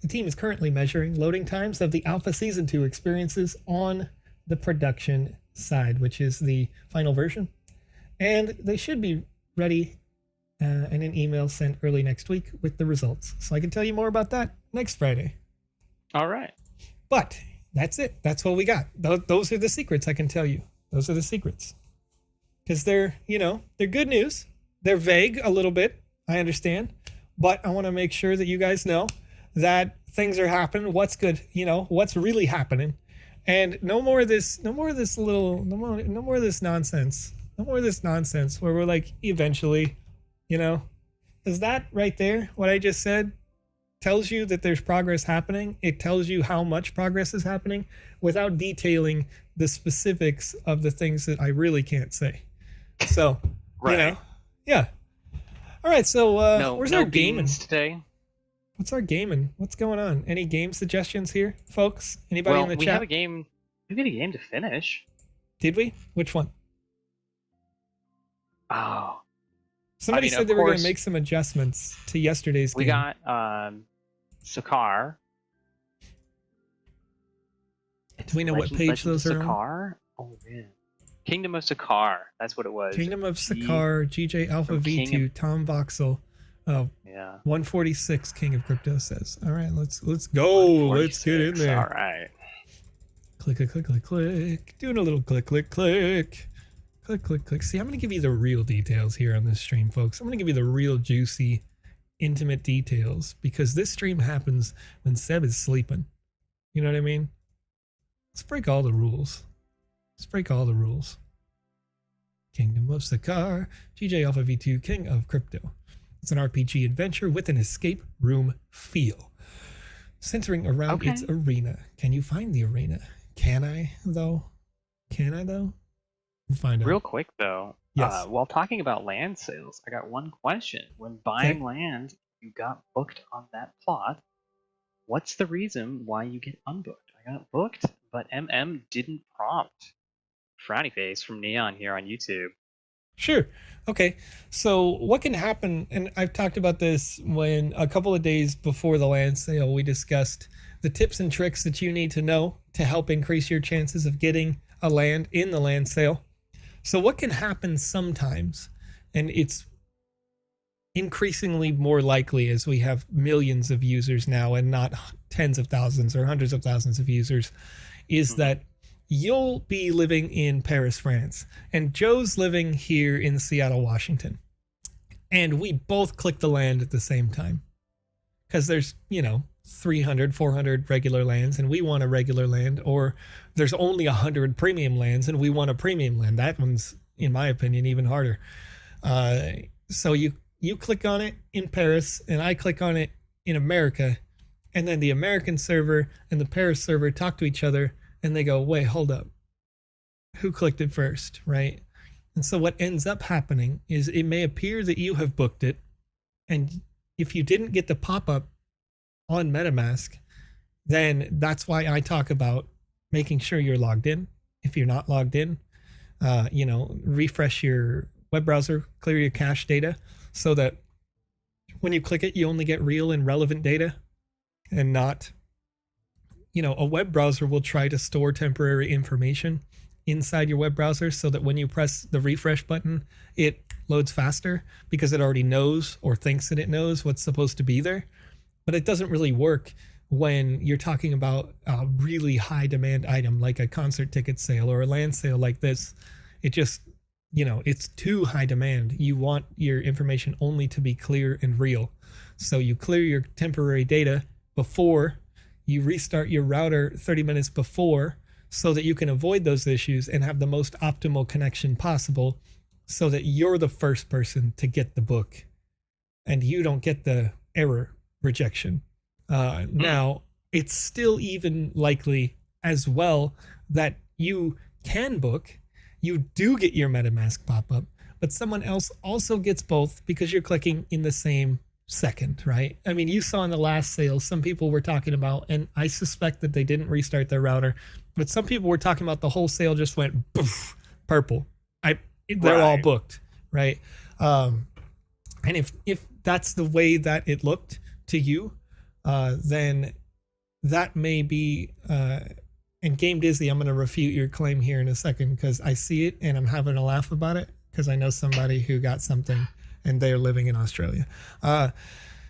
The team is currently measuring loading times of the Alpha Season 2 experiences on the production side, which is the final version. And they should be ready in an email sent early next week with the results. So I can tell you more about that next Friday. All right. But that's it. That's what we got. Those are the secrets I can tell you. Those are the secrets. Because they're good news. They're vague a little bit. I understand. But I want to make sure that you guys know that things are happening, what's good, what's really happening. And no more of this nonsense. No more of this nonsense where we're like, eventually, is that right there, what I just said, tells you that there's progress happening. It tells you how much progress is happening without detailing the specifics of the things that I really can't say. So, right. Yeah. All right, so where's our gaming today? What's our gaming? What's going on? Any game suggestions here, folks? Anybody in the chat? We have a game. We got a game to finish. Did we? Which one? Oh. Somebody said they were going to make some adjustments to yesterday's game. We got Sakar. Do we know what page those are on? Oh, man. Kingdom of Sakar. That's what it was. Kingdom of Sakar, GJ Alpha V2, Tom Voxel. Oh, yeah. 146 King of Crypto says. All right, let's go. Let's get in there. All right. Click, click, click, click, click. Doing a little click, click, click. Click, click, click. See, I'm going to give you the real details here on this stream, folks. I'm going to give you the real juicy, intimate details because this stream happens when Seb is sleeping. You know what I mean? Let's break all the rules. Let's break all the rules. Kingdom of Sakar, GJ Alpha V2, King of Crypto. It's an RPG adventure with an escape room feel, centering around its arena. Can you find the arena? Can I, though? Can I, though? We'll find out. Real quick, though, yes. While talking about land sales, I got one question. When buying land, you got booked on that plot. What's the reason why you get unbooked? I got booked, but MM didn't prompt. Frowny face from Neon here on YouTube. Sure. Okay. So what can happen, and I've talked about this when a couple of days before the land sale, we discussed the tips and tricks that you need to know to help increase your chances of getting a land in the land sale. So what can happen sometimes, and it's increasingly more likely as we have millions of users now and not tens of thousands or hundreds of thousands of users, is that you'll be living in Paris, France, and Joe's living here in Seattle, Washington. And we both click the land at the same time because there's, 300, 400 regular lands and we want a regular land, or there's only 100 premium lands and we want a premium land. That one's, in my opinion, even harder. So you click on it in Paris and I click on it in America, and then the American server and the Paris server talk to each other and they go, wait, hold up. Who clicked it first, right? And so what ends up happening is it may appear that you have booked it, and if you didn't get the pop-up on MetaMask, then that's why I talk about making sure you're logged in. If you're not logged in, refresh your web browser, clear your cache data so that when you click it, you only get real and relevant data and not, a web browser will try to store temporary information inside your web browser so that when you press the refresh button, it loads faster because it already knows or thinks that it knows what's supposed to be there. But it doesn't really work when you're talking about a really high demand item like a concert ticket sale or a land sale like this. It just, it's too high demand. You want your information only to be clear and real. So you clear your temporary data before you restart your router 30 minutes before so that you can avoid those issues and have the most optimal connection possible so that you're the first person to get the book and you don't get the error rejection. Now, it's still even likely as well that you can book, you do get your MetaMask pop-up, but someone else also gets both because you're clicking in the same second, right? I mean, you saw in the last sale, some people were talking about, and I suspect that they didn't restart their router, but some people were talking about the whole sale just went poof, purple. They're all booked, right? And if that's the way that it looked to you, then that may be, and Game Disney, I'm going to refute your claim here in a second because I see it and I'm having a laugh about it because I know somebody who got something and they're living in Australia.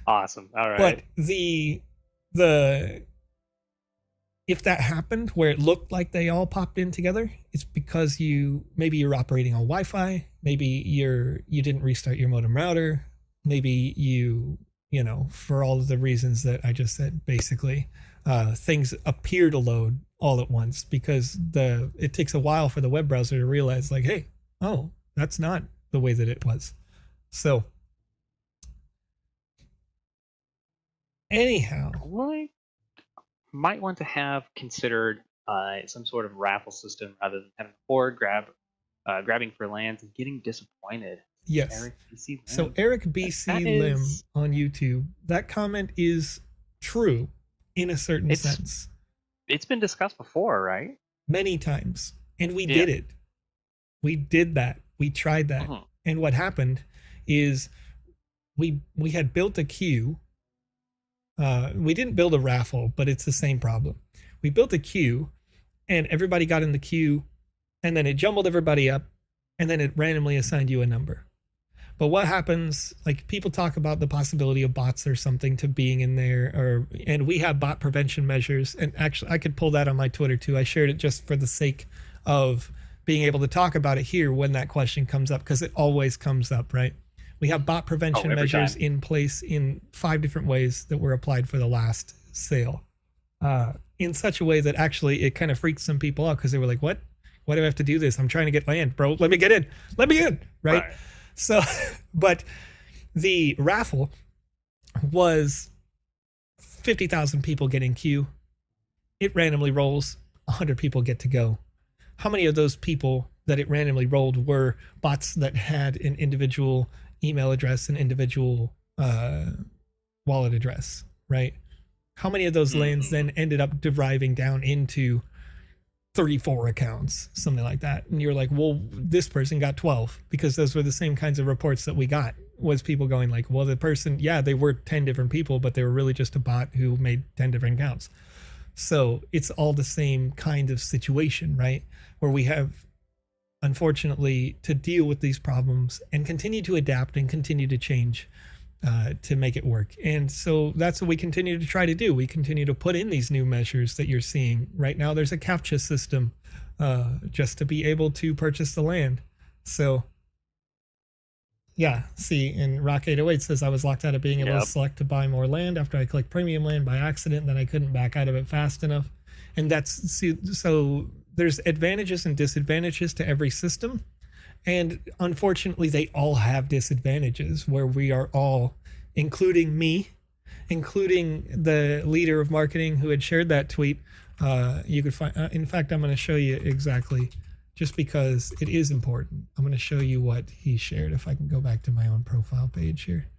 Awesome. All right. But the if that happened where it looked like they all popped in together, it's because maybe you're operating on Wi-Fi, maybe you didn't restart your modem router, maybe for all of the reasons that I just said, basically, things appear to load all at once because it takes a while for the web browser to realize like, hey, oh, that's not the way that it was. So anyhow, might want to have considered some sort of raffle system rather than having a horde grabbing for lands and getting disappointed. Yes. Eric BC Lim. So Eric BC Lim on YouTube, that comment is true in a certain sense. It's been discussed before, right? Many times. And we did it. We did that. We tried that. And what happened is we had built a queue. We didn't build a raffle, but it's the same problem. We built a queue and everybody got in the queue and then it jumbled everybody up and then it randomly assigned you a number. But what happens, like people talk about the possibility of bots or something to being in there, and we have bot prevention measures. And actually I could pull that on my Twitter too. I shared it just for the sake of being able to talk about it here when that question comes up, because it always comes up, right? We have bot prevention measures in place in 5 different ways that were applied for the last sale, in such a way that actually it kind of freaked some people out because they were like, what? Why do I have to do this? I'm trying to get land, bro. Let me get in. Let me in. Right? So, but the raffle was 50,000 people get in queue. It randomly rolls. 100 people get to go. How many of those people that it randomly rolled were bots that had an individual email address, an individual wallet address, right? How many of those lands then ended up deriving down into 34 accounts, something like that? And you're like, well, this person got 12, because those were the same kinds of reports that we got, was people going like, well, the person, yeah, they were 10 different people, but they were really just a bot who made 10 different accounts. So it's all the same kind of situation, right? Where we have, unfortunately, to deal with these problems and continue to adapt and continue to change to make it work. And so that's what we continue to try to do. We continue to put in these new measures that you're seeing. Right now there's a CAPTCHA system just to be able to purchase the land. So yeah, see, and Rock808 says, I was locked out of being able to select to buy more land after I clicked premium land by accident, and then I couldn't back out of it fast enough. And that's, so there's advantages and disadvantages to every system. And unfortunately, they all have disadvantages, where we are all, including me, including the leader of marketing who had shared that tweet. You could find, in fact, I'm going to show you exactly, just because it is important. I'm going to show you what he shared. If I can go back to my own profile page here.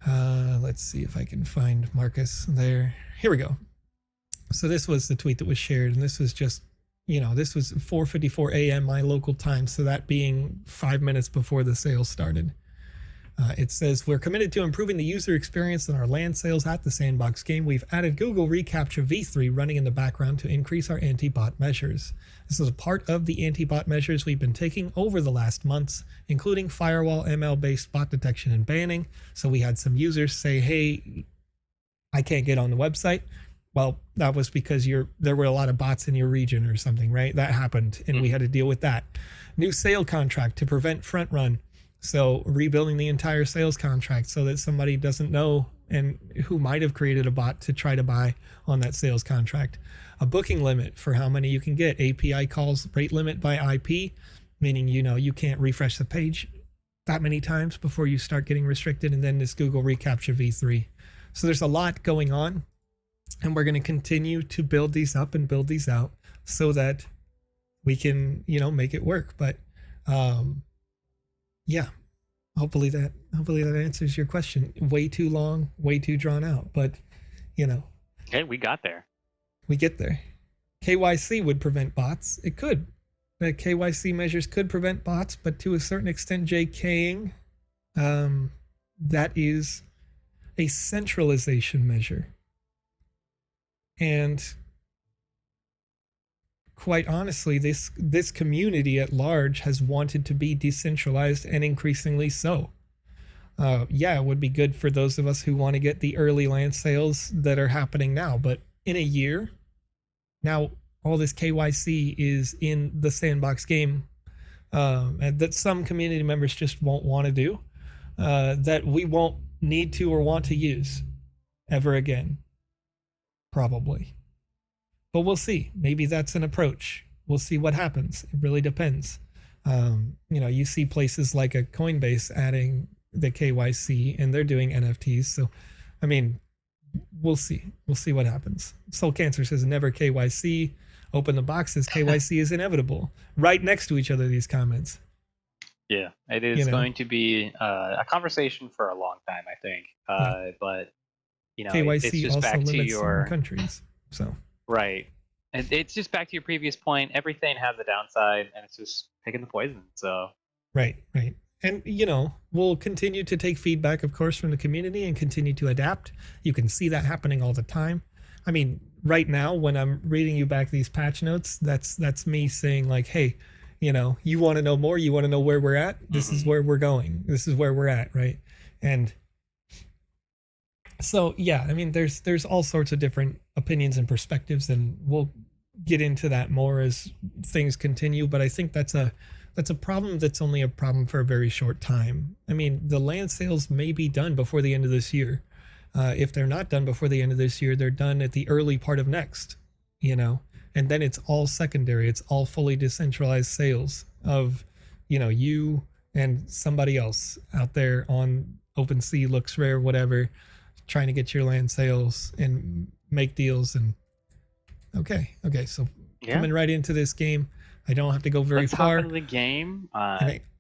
Let's see if I can find Marcus there. Here we go. So this was the tweet that was shared, and this was just, you know, this was 4:54 a.m. my local time, so that being 5 minutes before the sale started. It says, we're committed to improving the user experience in our land sales at the Sandbox game. We've added Google reCAPTCHA v3 running in the background to increase our anti-bot measures. This is a part of the anti-bot measures we've been taking over the last months, including firewall ML-based bot detection and banning. So we had some users say, hey, I can't get on the website. Well, that was because there were a lot of bots in your region or something, right? That happened, and we had to deal with that. New sale contract to prevent front run. So rebuilding the entire sales contract so that somebody doesn't know and who might have created a bot to try to buy on that sales contract. A booking limit for how many you can get. API calls rate limit by IP, meaning, you know, you can't refresh the page that many times before you start getting restricted. And then this Google reCAPTCHA v3. So there's a lot going on. And we're going to continue to build these up and build these out so that we can, you know, make it work. But yeah, hopefully that answers your question. Way too long, way too drawn out, but you know. Okay, we got there. We get there. KYC would prevent bots. It could. The KYC measures could prevent bots, but to a certain extent, JKing, that is a centralization measure. And quite honestly, this community at large has wanted to be decentralized, and increasingly so. Yeah, it would be good for those of us who want to get the early land sales that are happening now. But in a year, now all this KYC is in the Sandbox game, and that some community members just won't want to do, that we won't need to or want to use ever again. Probably. But we'll see. Maybe that's an approach. We'll see what happens. It really depends. You know, you see places like a Coinbase adding the KYC, and they're doing NFTs. So, I mean, we'll see. We'll see what happens. Soul Cancer says, never KYC. Open the boxes. KYC is inevitable. Right next to each other, these comments. Yeah, it is going to be a conversation for a long time, I think. But it's KYC just also back to limits certain your countries. So right, and it's just back to your previous point. Everything has a downside, and it's just picking the poison. So right. And we'll continue to take feedback, of course, from the community and continue to adapt. You can see that happening all the time. I mean, right now when I'm reading you back these patch notes, that's me saying like, hey, you want to know more, you want to know where we're at, this is where we're going, this is where we're at, right? And so yeah, I mean, there's all sorts of different opinions and perspectives, and we'll get into that more as things continue. But I think that's a problem that's only a problem for a very short time. I mean, the land sales may be done before the end of this year. If they're not done before the end of this year, they're done at the early part of next, and then it's all secondary. It's all fully decentralized sales of, you and somebody else out there on OpenSea, LooksRare, whatever, trying to get your land sales and make deals. And okay, so coming right into this game, I don't have to go very far. Let's hop into the game.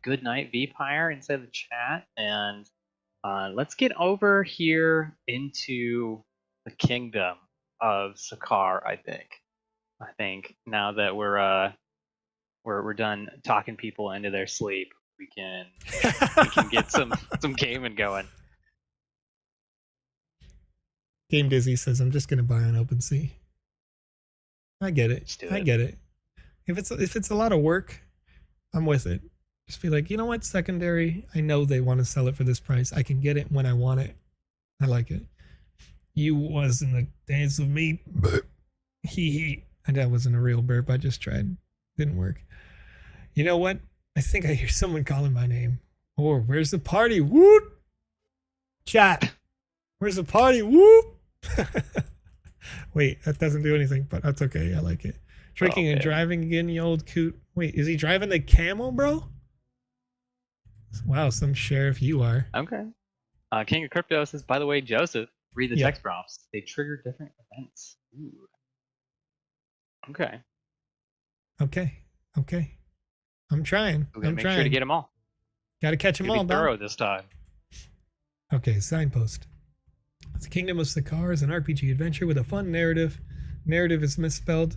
Good night, Vpire, inside the chat, and let's get over here into the kingdom of Sakar. I think now that we're done talking people into their sleep, we can get some gaming going. Game Dizzy says, I'm just gonna buy on OpenSea. I get it. I get it. If it's a lot of work, I'm with it. Just be like, you know what, secondary, I know they want to sell it for this price. I can get it when I want it. I like it. You was in the days of me. Hee. And that wasn't a real burp. I just tried. Didn't work. You know what? I think I hear someone calling my name. Or where's the party? Whoop! Chat. Where's the party? Whoop! Wait, that doesn't do anything, but that's okay. I like it. Drinking and driving again, you old coot. Wait, is he driving the camel, bro? Wow, some sheriff you are. Okay. King of Crypto says, by the way, Joseph, read the text prompts. They trigger different events. Ooh. Okay. I'm trying. Make sure to get them all. Gotta catch them all, be thorough this time. Okay, signpost. The Kingdom of Sakar is an RPG adventure with a fun narrative. Narrative is misspelled.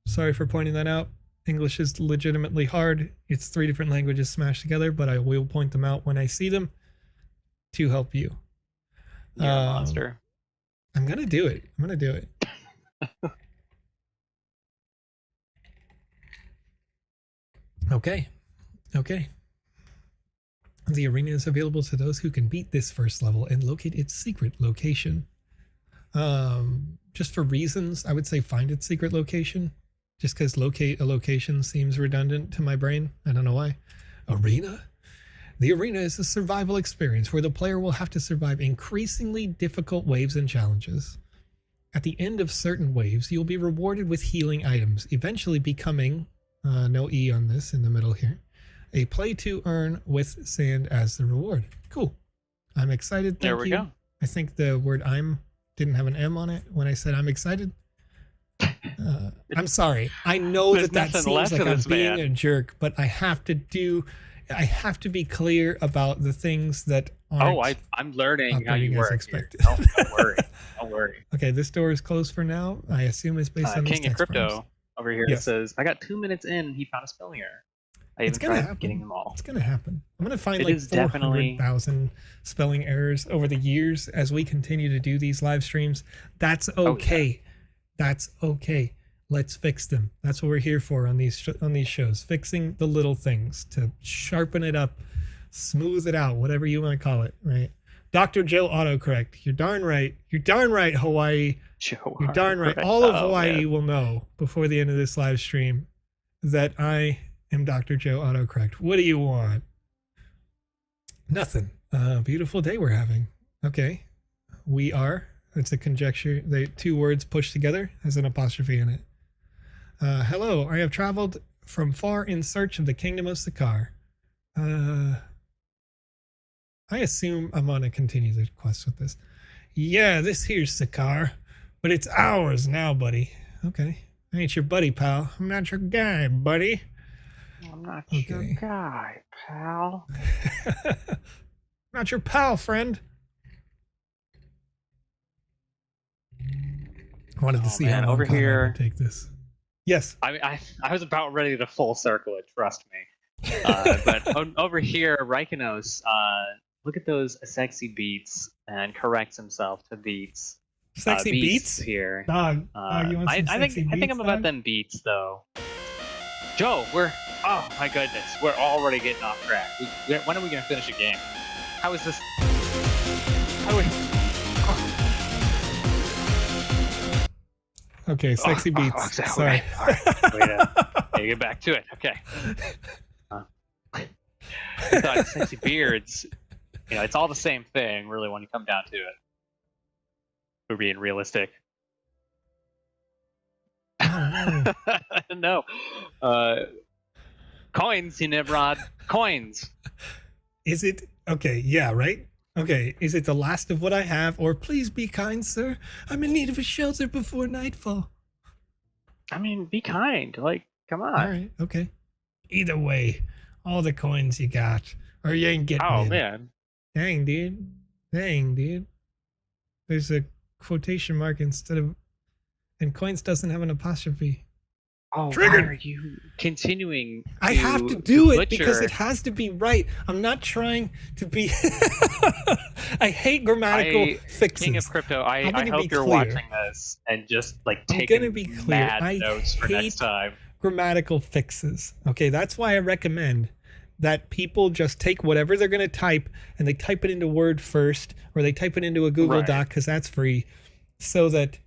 Sorry for pointing that out. English is legitimately hard. It's 3 different languages smashed together, but I will point them out when I see them to help you. You're a monster. I'm gonna do it. Okay. The arena is available to those who can beat this first level and locate its secret location. Just for reasons, I would say find its secret location. Just because locate a location seems redundant to my brain. I don't know why. Arena? The arena is a survival experience where the player will have to survive increasingly difficult waves and challenges. At the end of certain waves, you'll be rewarded with healing items, eventually becoming, no E on this in the middle here, a play to earn with sand as the reward. Cool. I'm excited. There we go. I think the word I'm didn't have an M on it when I said I'm excited. I'm sorry. I know that seems like I'm being a jerk, but I have to be clear about the things that aren't. I'm learning how you work. Expected. Don't worry. Okay, this door is closed for now. I assume it's based on King of Crypto forms. Over here. It says, I got 2 minutes in and he found a spelling error. It's gonna happen. Getting them all. It's gonna happen. I'm gonna find like 400,000 spelling errors over the years as we continue to do these live streams. That's okay. That's okay. Let's fix them. That's what we're here for on these shows. Fixing the little things to sharpen it up, smooth it out, whatever you want to call it, right? Dr. Joe autocorrect. You're darn right. You're darn right, Hawaii. You're darn right. All of Hawaii will know before the end of this live stream that I am Dr. Joe autocorrect. What do you want? Nothing. Beautiful day we're having. Okay. We are. It's a conjecture. The 2 words pushed together has an apostrophe in it. Hello, I have traveled from far in search of the Kingdom of Sakar. I assume I'm gonna continue the quest with this. Yeah, this here's Sakar, but it's ours now, buddy. Okay, I ain't your buddy, pal. I'm not your guy, buddy. I'm not your guy, pal. Not your pal, friend. I wanted to see how long Conrad would take this. Yes. I was about ready to full circle it, trust me. But over here, Raikanos, look at those sexy beats, and corrects himself to beats. Sexy beats here. Dog. You want some I think I'm about them beats though. Joe, oh my goodness, we're already getting off track. When are we gonna finish a game? How is this? Okay, sexy beats. Sorry. All right. Wait, get back to it. Okay. I thought sexy beards. It's all the same thing, really, when you come down to it. We're being realistic. No. Coins, Nimrod. Coins. Is it? Okay, yeah, right? Okay, is it the last of what I have, or please be kind, sir? I'm in need of a shelter before nightfall. I mean, be kind. Like, come on. All right, okay. Either way, all the coins you got, or you ain't getting Oh, in. Man. Dang, dude. Dang, dude. There's a quotation mark instead of... And coins doesn't have an apostrophe. Oh, Triggered. Why are you continuing I have to do it because it has to be right. I'm not trying to be... I hate grammatical fixes. King of Crypto, I hope you're watching this and just like taking mad notes for next time. Grammatical fixes. Okay, that's why I recommend that people just take whatever they're going to type and they type it into Word first, or they type it into a Google Doc because that's free, so that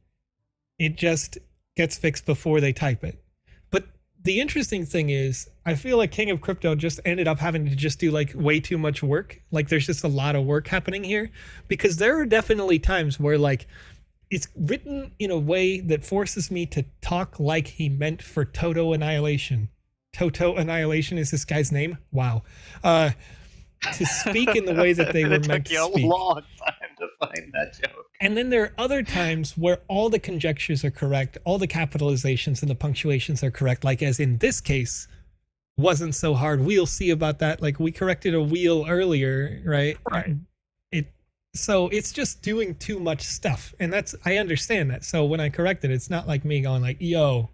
it just gets fixed before they type it. But the interesting thing is, I feel like King of Crypto just ended up having to just do like way too much work. Like there's just a lot of work happening here, because there are definitely times where like it's written in a way that forces me to talk like he meant for Toto Annihilation. Toto Annihilation is this guy's name? Wow. To speak in the way that they were meant to speak. It took you a long time to find that joke. And then there are other times where all the conjectures are correct, all the capitalizations and the punctuations are correct, like as in this case, wasn't so hard. We'll see about that. Like we corrected a wheel earlier, right? Right. So it's just doing too much stuff. And I understand that. So when I correct it, it's not like me going like, yo,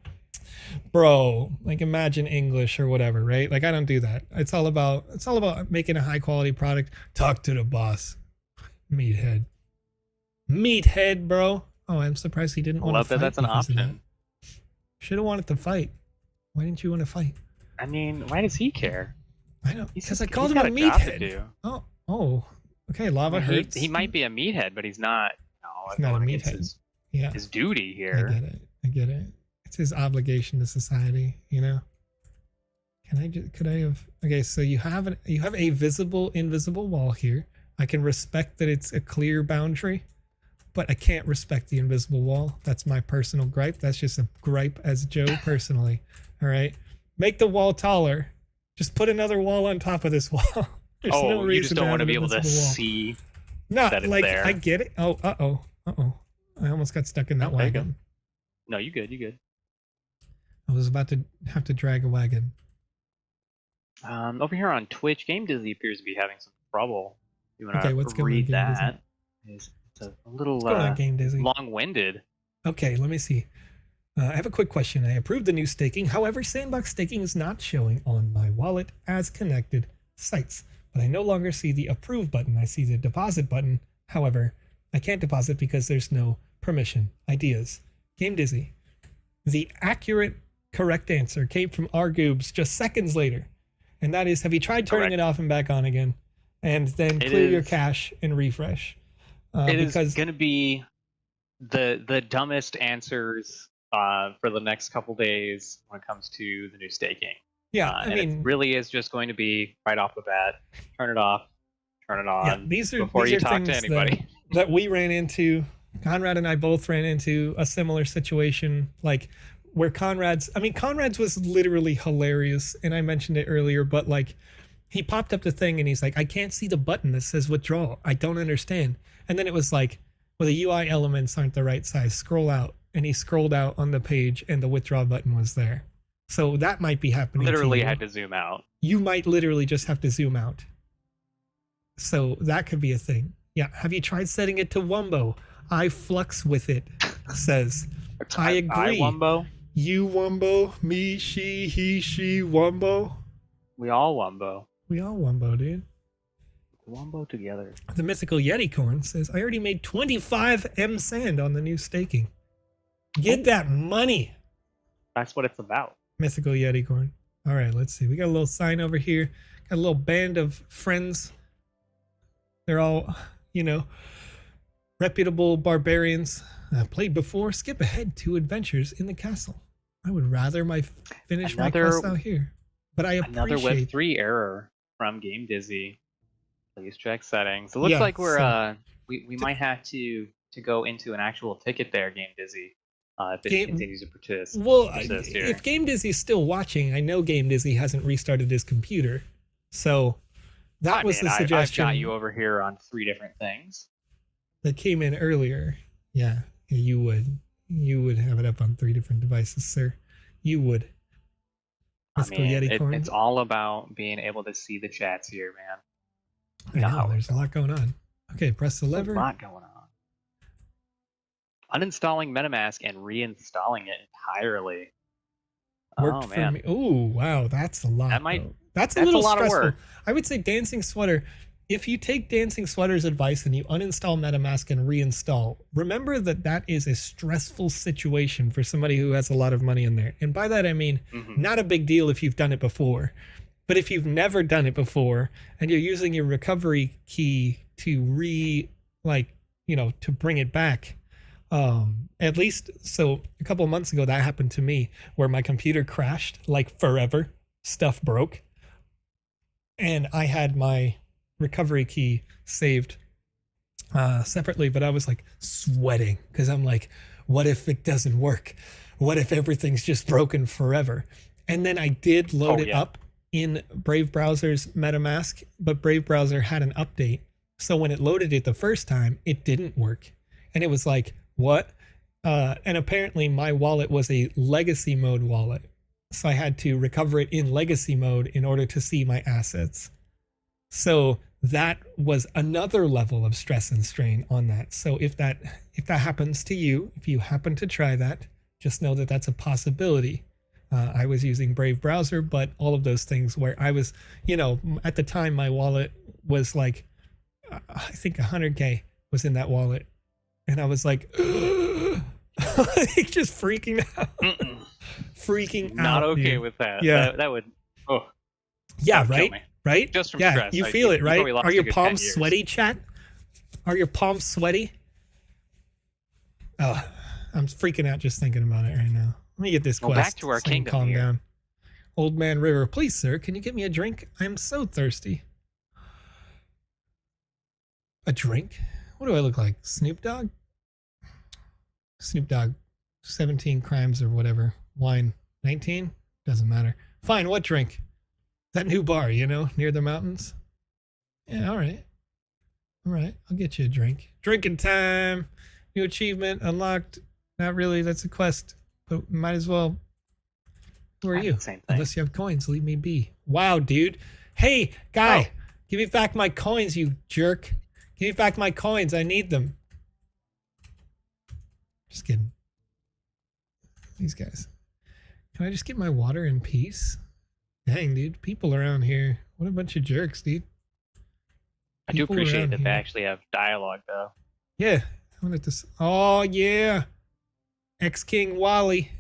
bro, like imagine English or whatever, right? Like I don't do that. It's all about making a high quality product. Talk to the boss. Meathead, bro. Oh, I'm surprised he didn't want to fight. That's an option. Should have wanted to fight. Why didn't you want to fight? I mean, why does he care? I know, because I called him a meathead. Oh, okay. Lava hurts. He might be a meathead, but he's not. No, he's not a meathead. His duty here. I get it. It's his obligation to society, you know. Okay, so you have a visible invisible wall here. I can respect that it's a clear boundary, but I can't respect the invisible wall. That's my personal gripe. That's just a gripe as Joe personally. All right, make the wall taller. Just put another wall on top of this wall. There's no reason you just don't want to be able to wall. See. That it's there. I get it. Oh, I almost got stuck in that wagon. No, you good. I was about to have to drag a wagon. Over here on Twitch, Game Dizzy appears to be having some trouble. You want to read that? It's a little long-winded. Okay, let me see. I have a quick question. I approved the new staking. However, Sandbox staking is not showing on my wallet as connected sites. But I no longer see the approve button. I see the deposit button. However, I can't deposit because there's no permission. Ideas. Game Dizzy. The accurate correct answer came from Rgoobs just seconds later. And that is, have you tried turning it off and back on again? And then clear your cache and refresh. It is going to be the dumbest answers for the next couple days when it comes to the new staking. Yeah, I mean, it really is just going to be right off the bat, turn it off, turn it on before you talk to anybody. That we ran into, Conrad and I both ran into a similar situation, like where Conrad's was literally hilarious, and I mentioned it earlier, but like he popped up the thing and he's like, I can't see the button that says withdraw. I don't understand. And then it was like, well, the UI elements aren't the right size. Scroll out. And he scrolled out on the page and the withdraw button was there. So that might be happening. Literally had to zoom out. You might literally just have to zoom out. So that could be a thing. Yeah. Have you tried setting it to Wumbo? I flux with it, says. I agree. I Wumbo. You Wumbo. Me, she, he, she, Wumbo. We all Wumbo. We all Wumbo, dude. Wumbo together. The Mythical Yeti Corn says, I already made 25 M sand on the new staking. Get that money. That's what it's about. Mythical Yeti Corn. All right, let's see. We got a little sign over here. Got a little band of friends. They're all, you know, reputable barbarians. Played before. Skip ahead to adventures in the castle. I would rather finish my quest out here. But I appreciate... Another Web3 error from Game Dizzy. Please check settings. It looks like we're we might have to go into an actual ticket there, Game Dizzy. If it continues to persist. Well, if Game Dizzy's still watching, I know Game Dizzy hasn't restarted his computer. So that was the suggestion. I've got you over here on 3 different things. That came in earlier. Yeah, you would. You would have it up on 3 different devices, sir. You would. It's all about being able to see the chats here, man. I know, there's a lot going on. Okay, press the lever. There's a lot going on. Uninstalling MetaMask and reinstalling it entirely. Worked for me. Oh, wow, that's a lot. That's a little stressful. Of work. I would say Dancing Sweater. If you take Dancing Sweater's advice and you uninstall MetaMask and reinstall, remember that is a stressful situation for somebody who has a lot of money in there. And by that I mean not a big deal if you've done it before. But if you've never done it before and you're using your recovery key to to bring it back, at least, so a couple of months ago that happened to me where my computer crashed like forever, stuff broke, and I had my recovery key saved separately, but I was like sweating because I'm like, what if it doesn't work? What if everything's just broken forever? And then I did load it up in Brave Browser's MetaMask, but Brave Browser had an update. So when it loaded it the first time, it didn't work. And it was like, what? And apparently my wallet was a legacy mode wallet. So I had to recover it in legacy mode in order to see my assets. So that was another level of stress and strain on that. So if that happens to you, if you happen to try that, just know that that's a possibility. I was using Brave Browser, but all of those things where I was, at the time my wallet was like, I think 100K was in that wallet. And I was like, just freaking out. Freaking out. Not okay with that. Yeah. That would, yeah, right? Right? Just from stress. You feel it, right? Are your palms sweaty, chat? Are your palms sweaty? Oh, I'm freaking out just thinking about it right now. Let me get this quest. Back to our kingdom calm here. Down. Old Man River, please, sir, can you get me a drink? I am so thirsty. A drink? What do I look like? Snoop Dogg? Snoop Dogg. 17 crimes or whatever. Wine. 19? Doesn't matter. Fine, what drink? That new bar, near the mountains? Yeah, all right. All right, I'll get you a drink. Drinking time. New achievement unlocked. Not really, that's a quest. But might as well. Who are you? Same thing. Unless you have coins, leave me be. Wow, dude. Hey, guy, give me back my coins, you jerk. Give me back my coins. I need them. Just kidding. These guys. Can I just get my water in peace? Dang, dude. People around here. What a bunch of jerks, dude. I do appreciate that they actually have dialogue, though. Yeah. I wanted to. Oh, yeah. Ex-King Wally.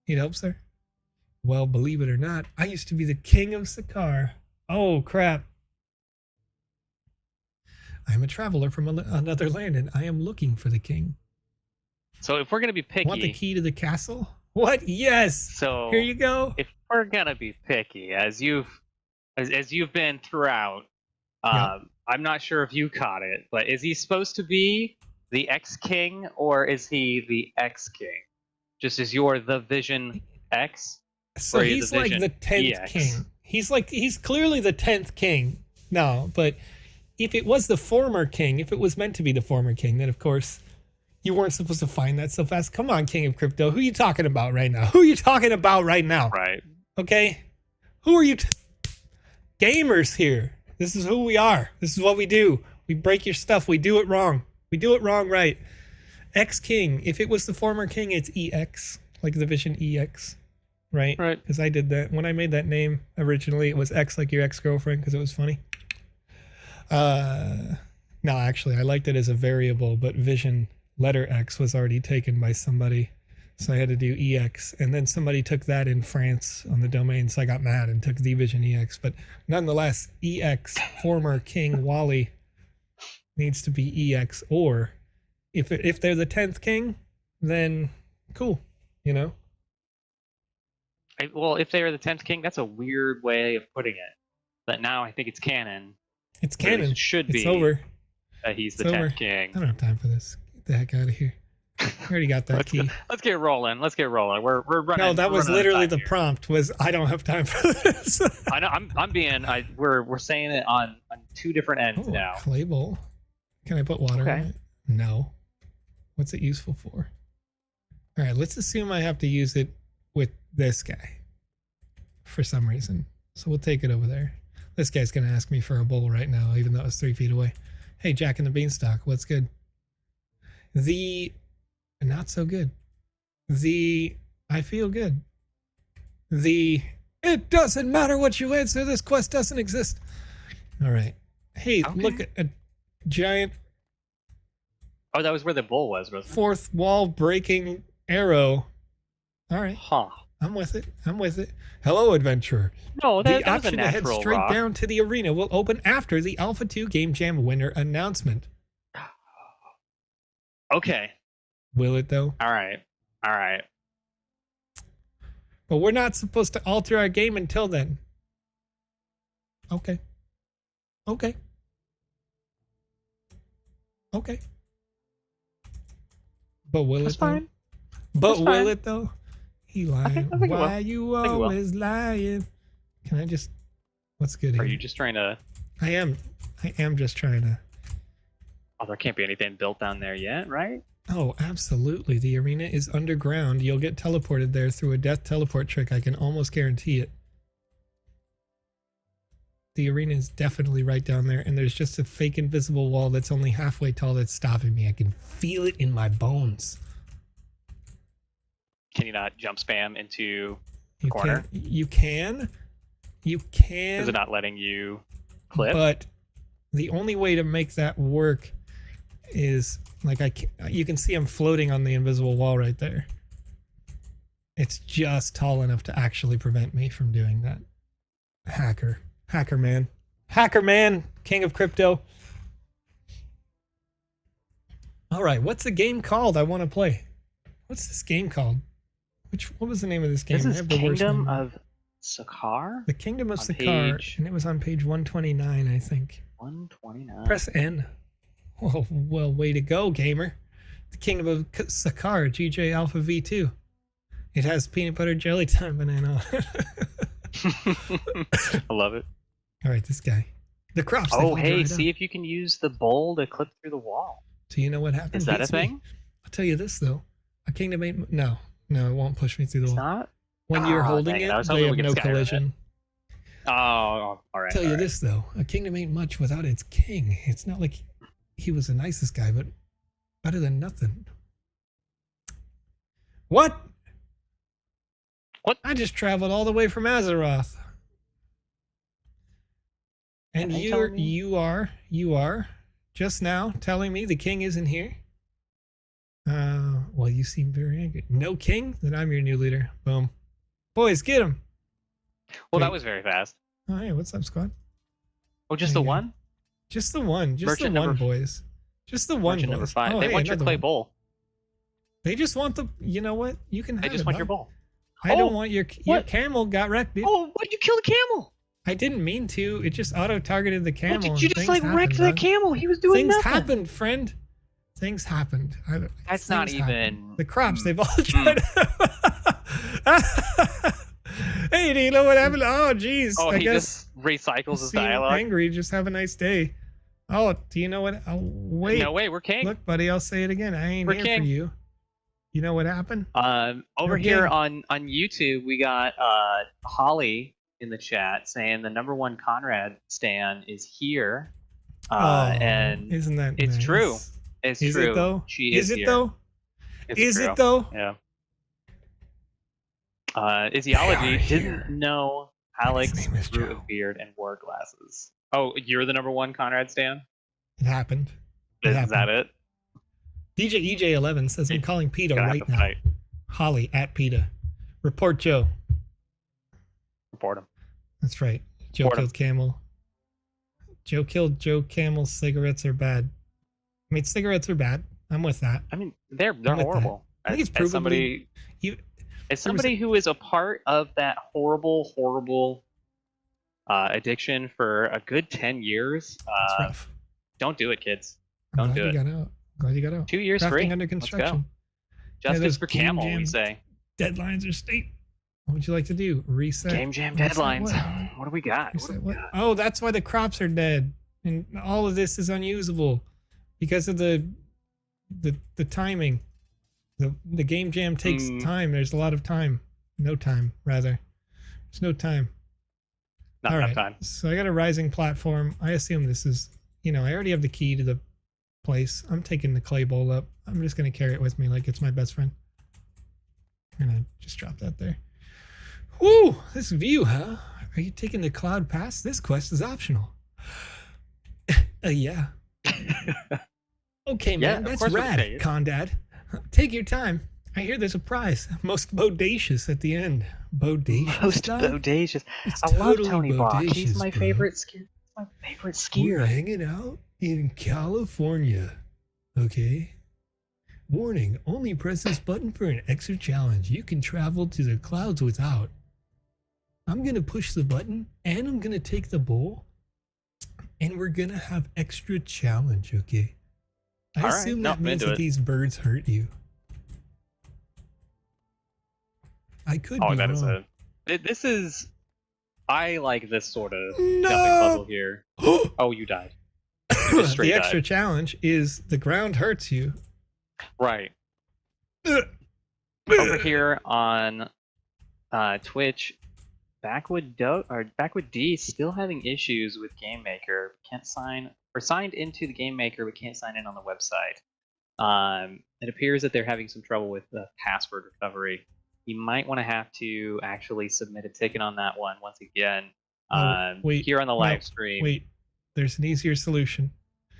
Need help, sir? Well, believe it or not, I used to be the king of Sakar. Oh, crap. I am a traveler from another land, and I am looking for the king. So if we're going to be picky... Want the key to the castle? What? Yes! So here you go. If we're going to be picky, as you've been throughout, I'm not sure if you caught it, but is he supposed to be the ex-king, or is he the ex-king? Just as you're the Vision X? So he's like the 10th king. He's clearly the 10th king. No, but if it was the former king, if it was meant to be the former king, then of course You weren't supposed to find that so fast. Come on, King of Crypto. Who are you talking about right now? Who are you talking about right now? Right. Okay? Who are you? Gamers here. This is who we are. This is what we do. We break your stuff. We do it wrong. We do it wrong right. X King. If it was the former king, it's EX. Like the Vision EX. Right? Right. Because I did that. When I made that name originally, it was X like your ex-girlfriend because it was funny. No, actually, I liked it as a variable, but Vision letter X was already taken by somebody. So I had to do EX. And then somebody took that in France on the domain, so I got mad and took the Vision EX. But nonetheless, EX, former King Wally, needs to be EX. Or if they're the 10th king, then cool, you know? Well, if they are the 10th king, that's a weird way of putting it. But now I think it's canon. It's canon. It should be. It's over. That he's the It's 10th over. king. I don't have time for this. Get the heck out of here. I already got that key. Let's get rolling. Let's get rolling. We're running. No, that was literally the here. prompt. Was I don't have time for this. I know. We're saying it on two different ends now. Clay bowl. Can I put water in it? No. What's it useful for? All right. Let's assume I have to use it with this guy for some reason. So we'll take it over there. This guy's gonna ask me for a bowl right now, even though it's 3 feet away. Hey, Jack and the Beanstalk. What's good? Not so good. I feel good. It doesn't matter what you answer, this quest doesn't exist. All right. Hey, okay. Look at a giant... Oh, that was where the bull was, wasn't it? Fourth wall breaking arrow. All right. Huh. I'm with it. Hello, adventurer. No, the option to head straight down to the arena will open after the Alpha 2 Game Jam winner announcement. Okay. Will it, though? All right. But we're not supposed to alter our game until then. Okay. But will it, though? But will it, though? He lying. Why you always lying? Can I just... What's good here? Are you just trying to... I am just trying to... Oh, there can't be anything built down there yet, right? Oh, absolutely. The arena is underground. You'll get teleported there through a death teleport trick. I can almost guarantee it. The arena is definitely right down there, and there's just a fake invisible wall that's only halfway tall that's stopping me. I can feel it in my bones. Can you not jump spam into the corner? You can. Is it not letting you clip? But the only way to make that work is like you can see I'm floating on the invisible wall right there. It's just tall enough to actually prevent me from doing that. Hacker man, king of crypto. All right, what's the game called? I want to play. What's this game called? What was the name of this game? This is Kingdom of Sakar? The Kingdom of Sakar, and it was on page 129, I think. 129. Press N. Oh, well, way to go, gamer. The Kingdom of Sakar, GJ Alpha V2. It has peanut butter jelly time banana on it. I love it. All right, this guy. The crops. Oh, hey, see if you can use the bowl to clip through the wall. Do you know what happens? Is that a thing? I'll tell you this, though. A Kingdom ain't... No, it won't push me through the wall. Not? When you're holding it, they have no collision. Oh, all right. I'll tell you this, though. A kingdom ain't much without its king. It's not like he was the nicest guy, but better than nothing. What? I just traveled all the way from Azeroth. And you are just now telling me the king isn't here? Well, you seem very angry. No king? Then I'm your new leader. Boom. Boys, get him. Well, that was very fast. Oh, hey, what's up, squad? Oh, just the one? Just the one. Just Merchant the one, boys. Just the one, boys. Number 5. Oh, they want your clay bowl. They just want the... You know what? You can have it. They just want your bowl. I don't want your camel got wrecked, dude. Oh, why'd you kill the camel? I didn't mean to. It just auto-targeted the camel. Well, did you just like wreck the camel? He was doing nothing. Things happened, friend. Things happened. That's not even... The crops, they've all tried Hey, do you know what happened? Oh, jeez. Oh, he just recycles his dialogue. Angry, just have a nice day. Oh, do you know what? Oh, wait. No way, we're king. Look, buddy, I'll say it again. I ain't here for you. You know what happened? Over here on YouTube, we got Holly in the chat saying the #1 Conrad stan is here. And isn't that it's nice? True. It's is true. It though? She is it here. Though? It's true. It though? Yeah. Iziology didn't know Alex grew a beard and wore glasses. Oh, you're the #1 Conrad stan? It happened. Is that it? DJ EJ11 says, I'm calling PETA right now. Fight. Holly at PETA. Report Joe. Report him. That's right. Joe killed Camel. Joe killed Joe Camel. Cigarettes are bad. I mean, cigarettes are bad. I'm with that. I mean, they're horrible. I think it's provably... As somebody who is a part of that horrible addiction for a good 10 years, that's rough. Don't do it, kids. Don't do it. Glad you got out. 2 years free. Under construction. Justice for Camel, we say. Deadlines are state. What would you like to do? Reset. Game Jam deadlines. What do we got? Oh, that's why the crops are dead. And all of this is unusable because of the timing. The Game Jam takes time. There's a lot of time. No time, rather. There's no time. Not enough time. So I got a rising platform. I assume this is, I already have the key to the place. I'm taking the clay bowl up. I'm just going to carry it with me like it's my best friend. I'm going to just drop that there. Woo! This view, huh? Are you taking the cloud pass? This quest is optional. Yeah. Okay, man. That's rad, Condad. Take your time. I hear there's a prize. Most bodacious at the end. Bodacious. Most bodacious. I love Tony Bach. He's my favorite skier. We're hanging out in California. Okay. Warning, only press this button for an extra challenge. You can travel to the clouds without. I'm going to push the button and I'm going to take the bowl and we're going to have extra challenge, okay? I assume that means that these birds hurt you. I could be wrong. That is it. This is... I like this sort of jumping puzzle here. Oh, you died. You the extra challenge is the ground hurts you. Right. Over here on Twitch, Backwood D still having issues with Game Maker. Can't signed into the Game Maker, but can't sign in on the website. It appears that they're having some trouble with the password recovery. You might want to have to actually submit a ticket on that one once again. Here on the live stream. Wait, there's an easier solution.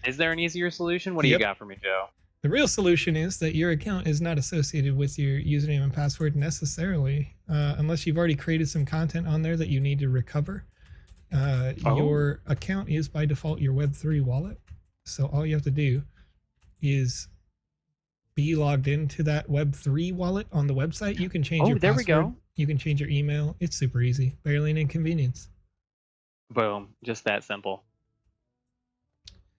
Is there an easier solution? What do you got for me, Joe? The real solution is that your account is not associated with your username and password necessarily, unless you've already created some content on there that you need to recover. Your account is by default your Web3 wallet. So all you have to do is be logged into that Web3 wallet on the website. You can change your password. There we go. You can change your email. It's super easy. Barely an inconvenience. Boom. Just that simple.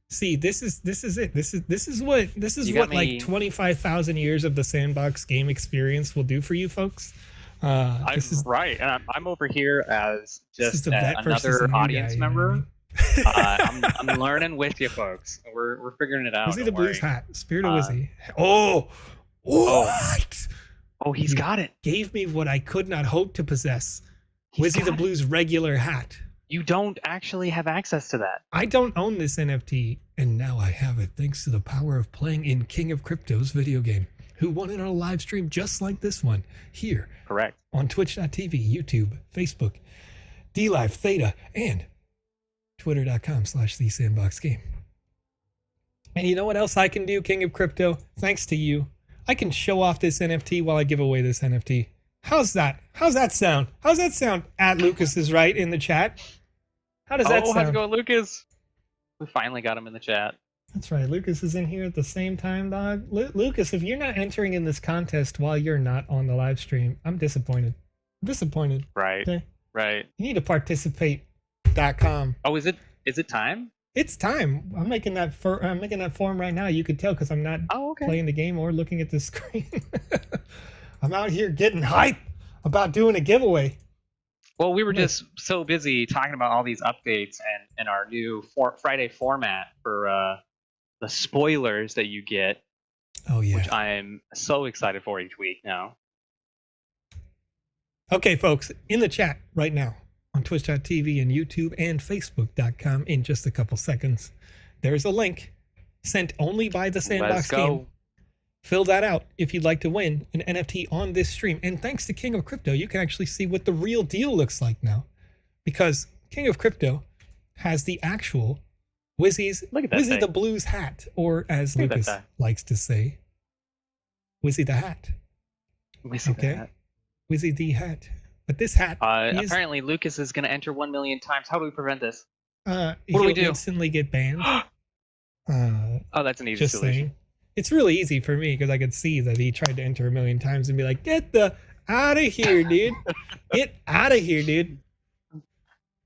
See, this is it. This is what like 25,000 years of the Sandbox game experience will do for you folks. Right, and I'm over here as just another audience member. I'm learning with you folks. We're figuring it out. Wizzy the Blues hat, Spirit of Wizzy. What? Oh, he's got it. Gave me what I could not hope to possess. Wizzy the Blues regular hat. You don't actually have access to that. I don't own this NFT, and now I have it thanks to the power of playing in King of Crypto's video game, who won it on a live stream just like this one here. Correct. On Twitch.tv, YouTube, Facebook, DLive, Theta, and Twitter.com/TheSandboxGame. And you know what else I can do, King of Crypto? Thanks to you. I can show off this NFT while I give away this NFT. How's that? How's that sound? How's that sound? At Lucas is right in the chat. How does that sound? How's it going, Lucas? We finally got him in the chat. That's right. Lucas is in here at the same time, dog. Lucas, if you're not entering in this contest while you're not on the live stream, I'm disappointed. Right. Okay? Right. You need to participate.com. Oh, is it time? It's time. I'm making that form right now. You could tell because I'm not playing the game or looking at the screen. I'm out here getting hype about doing a giveaway. Well, we were just so busy talking about all these updates and our new Friday format for the spoilers that you get. Oh, yeah. Which I'm so excited for each week now. Okay, folks, in the chat right now on twitch.tv and YouTube and facebook.com in just a couple seconds, there's a link sent only by the Sandbox Game. Fill that out if you'd like to win an NFT on this stream. And thanks to King of Crypto, you can actually see what the real deal looks like now. Because King of Crypto has the actual Wizzy the Blues hat, or as Lucas likes to say, Wizzy the hat. Wizzy the hat. Wizzy the hat. But this hat apparently Lucas is going to enter 1 million times. How do we prevent this? What do we do? Instantly get banned. Oh, that's an easy solution. Saying. It's really easy for me because I could see that he tried to enter 1 million times and be like, get the out of here, dude. Get out of here, dude.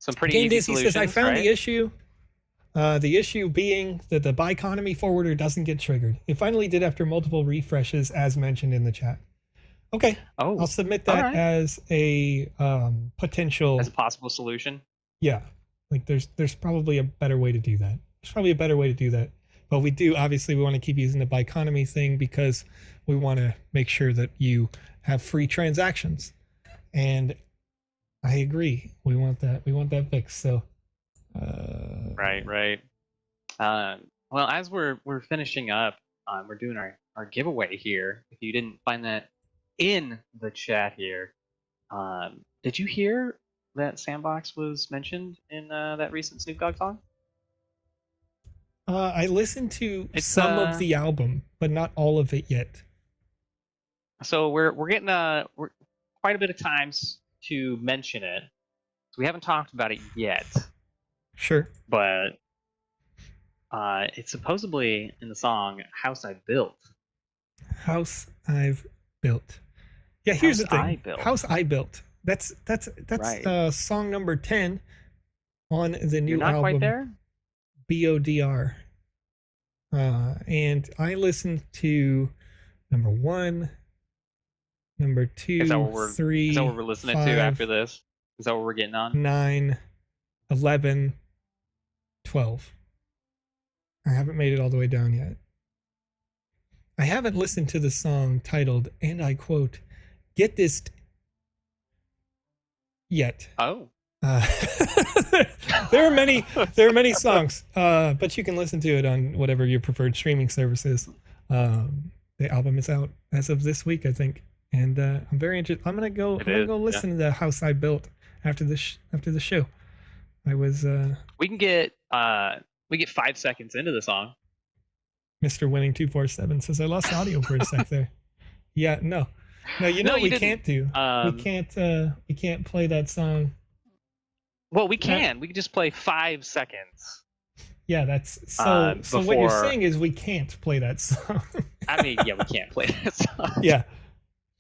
Some pretty easy solutions, says, I found the issue. The issue being that the Biconomy forwarder doesn't get triggered. It finally did after multiple refreshes, as mentioned in the chat. Okay. Oh, I'll submit that as a potential... As a possible solution? Yeah. Like, there's probably a better way to do that. There's probably a better way to do that. But we want to keep using the Biconomy thing because we want to make sure that you have free transactions. And I agree. We want that fixed. So Right. Well, as we're finishing up, we're doing our giveaway here. If you didn't find that in the chat here, did you hear that Sandbox was mentioned in that recent Snoop Dogg song? I listened to some of the album, but not all of it yet. So we're getting quite a bit of times to mention it. So we haven't talked about it yet. Sure. But it's supposedly in the song "House I Built." House I've built. Yeah, here's the thing. House I Built. That's right. Song number 10 on the new album. You're not quite there? BODR. And I listened to number 1, number 2, 3, is that what we're listening 5, to after this? Is that what we're getting on? 9, 11, 12. I haven't made it all the way down yet. I haven't listened to the song titled, and I quote, "Get This" yet. Oh. There are many songs, but you can listen to it on whatever your preferred streaming service is. The album is out as of this week, I think, and I'm very interested. I'm gonna go listen to the House I Built after the show. I was. We get 5 seconds into the song. Mr. Winning 247 says I lost audio for a sec there. Yeah, no, you know what we can't do. We can't play that song. Well, we can. We can just play 5 seconds. Yeah, that's so. So what you're saying is we can't play that song. I mean, yeah, we can't play that song. Yeah,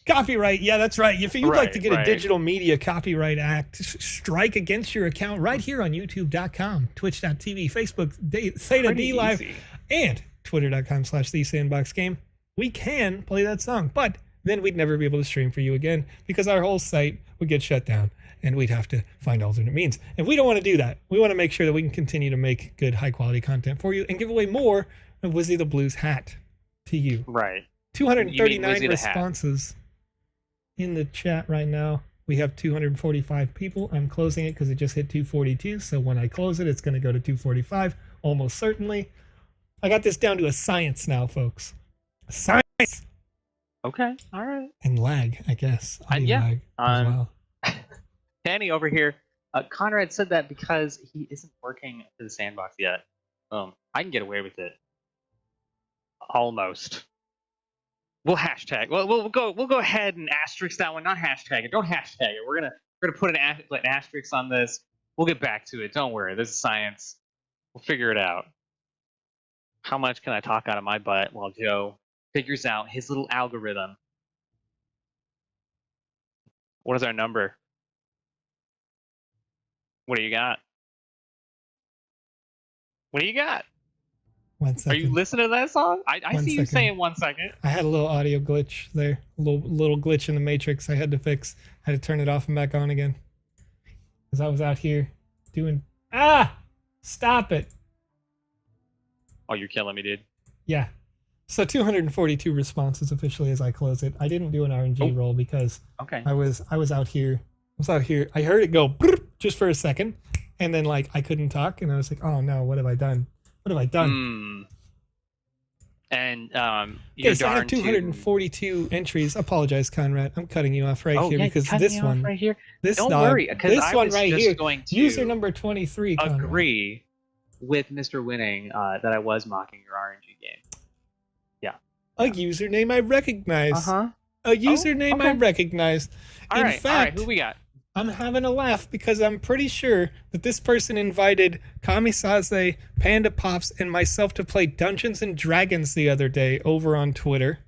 copyright. Yeah, that's right. If you'd like to get a digital media copyright act strike against your account, right here on YouTube.com, Twitch.tv, Facebook, Theta D Live, and Twitter.com/TheSandboxGame, we can play that song, but then we'd never be able to stream for you again because our whole site would get shut down. And we'd have to find alternate means. And we don't want to do that. We want to make sure that we can continue to make good, high-quality content for you and give away more of Wizzy the Blues hat to you. Right. 239 responses in the chat right now. We have 245 people. I'm closing it because it just hit 242. So when I close it, it's going to go to 245, almost certainly. I got this down to a science now, folks. Science! Okay, all right. And lag, I guess. Yeah. Lag as well. Danny over here, Conrad said that because he isn't working for the Sandbox yet. I can get away with it. Almost. We'll hashtag. We'll go ahead and asterisk that one. Not hashtag it. Don't hashtag it. We're gonna put an asterisk on this. We'll get back to it. Don't worry. This is science. We'll figure it out. How much can I talk out of my butt while Joe figures out his little algorithm? What is our number? What do you got? What do you got? 1 second. Are you listening to that song? I see you saying 1 second. I had a little audio glitch there. A little glitch in the matrix I had to fix. I had to turn it off and back on again. because I was out here doing... Stop it. Oh, you're killing me, dude. Yeah. So 242 responses officially as I close it. I didn't do an RNG roll because I was out here. I heard it go just for a second, and then like I couldn't talk, and I was like, oh no, what have I done? What have I done? And okay, so I have 242 entries. Apologize, Conrad. I'm cutting you off right here because this one right here. This Don't dog, worry, because this I one was right just here. going to User number 23. Conrad. Agree with Mr. Winning that I was mocking your RNG game. Yeah. A username I recognize. A username I recognize. In fact, who we got? I'm having a laugh because I'm pretty sure that this person invited Kamisaze, PandaPops, and myself to play Dungeons and Dragons the other day over on Twitter.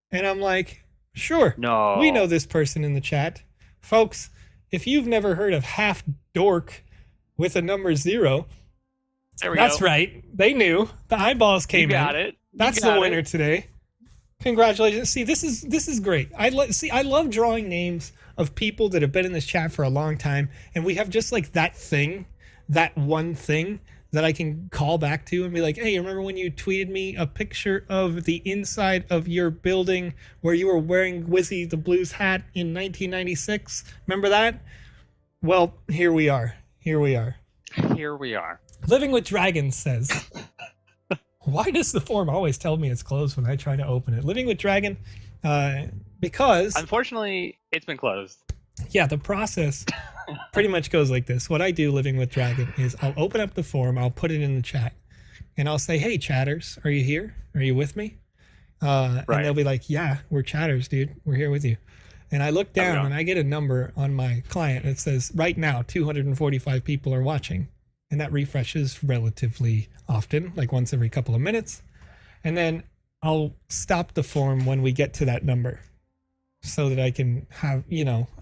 And I'm like, sure. No. We know this person in the chat. Folks, if you've never heard of Half Dork with a number 0, that's right. They knew. The eyeballs came in. You got it. That's the winner today. Congratulations. See, this is great. I love drawing names of people that have been in this chat for a long time, and we have just like that one thing that I can call back to and be like, hey, remember when you tweeted me a picture of the inside of your building where you were wearing Wizzy the Blues hat in 1996? Remember that? Well, here we are. Living with Dragons says, why does the form always tell me it's closed when I try to open it? Living with Dragon, because... Unfortunately, it's been closed. Yeah, the process pretty much goes like this. What I do, Living with Dragon, is I'll open up the form, I'll put it in the chat, and I'll say, hey, chatters, are you here? Are you with me? And they'll be like, yeah, we're chatters, dude. We're here with you. And I look down, and I get a number on my client that says, right now, 245 people are watching. And that refreshes relatively often, like once every couple of minutes. And then I'll stop the form when we get to that number so that I can have,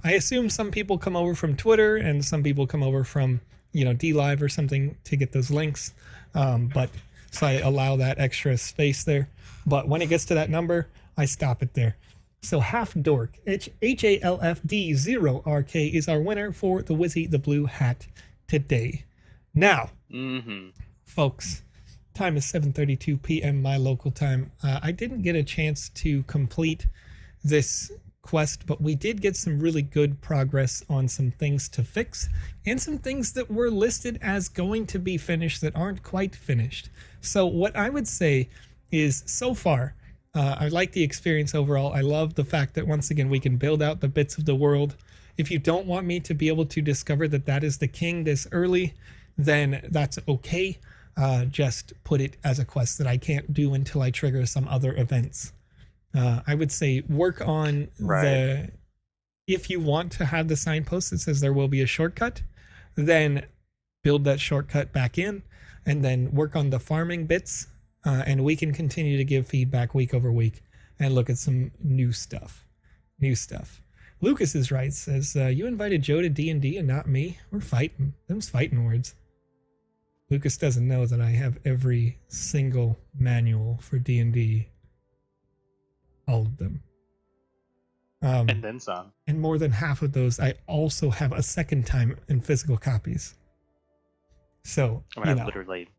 I assume some people come over from Twitter and some people come over from, DLive or something to get those links. But so I allow that extra space there. But when it gets to that number, I stop it there. So Half Dork, HALFD0RK is our winner for the Wizzy the Blue hat today. Now, folks, time is 7:32 p.m. my local time. I didn't get a chance to complete this quest, but we did get some really good progress on some things to fix and some things that were listed as going to be finished that aren't quite finished. So what I would say is, so far, I like the experience overall. I love the fact that once again we can build out the bits of the world. If you don't want me to be able to discover that is the king this early, then that's okay. Just put it as a quest that I can't do until I trigger some other events. I would say work on if you want to have the signpost that says there will be a shortcut, then build that shortcut back in and then work on the farming bits. And we can continue to give feedback week over week and look at some new stuff. Lucas is right, says, you invited Joe to D&D and not me. We're fighting. Them's fighting words. Lucas doesn't know that I have every single manual for D&D. All of them. And then some. And more than half of those, I also have a second time in physical copies. So, I literally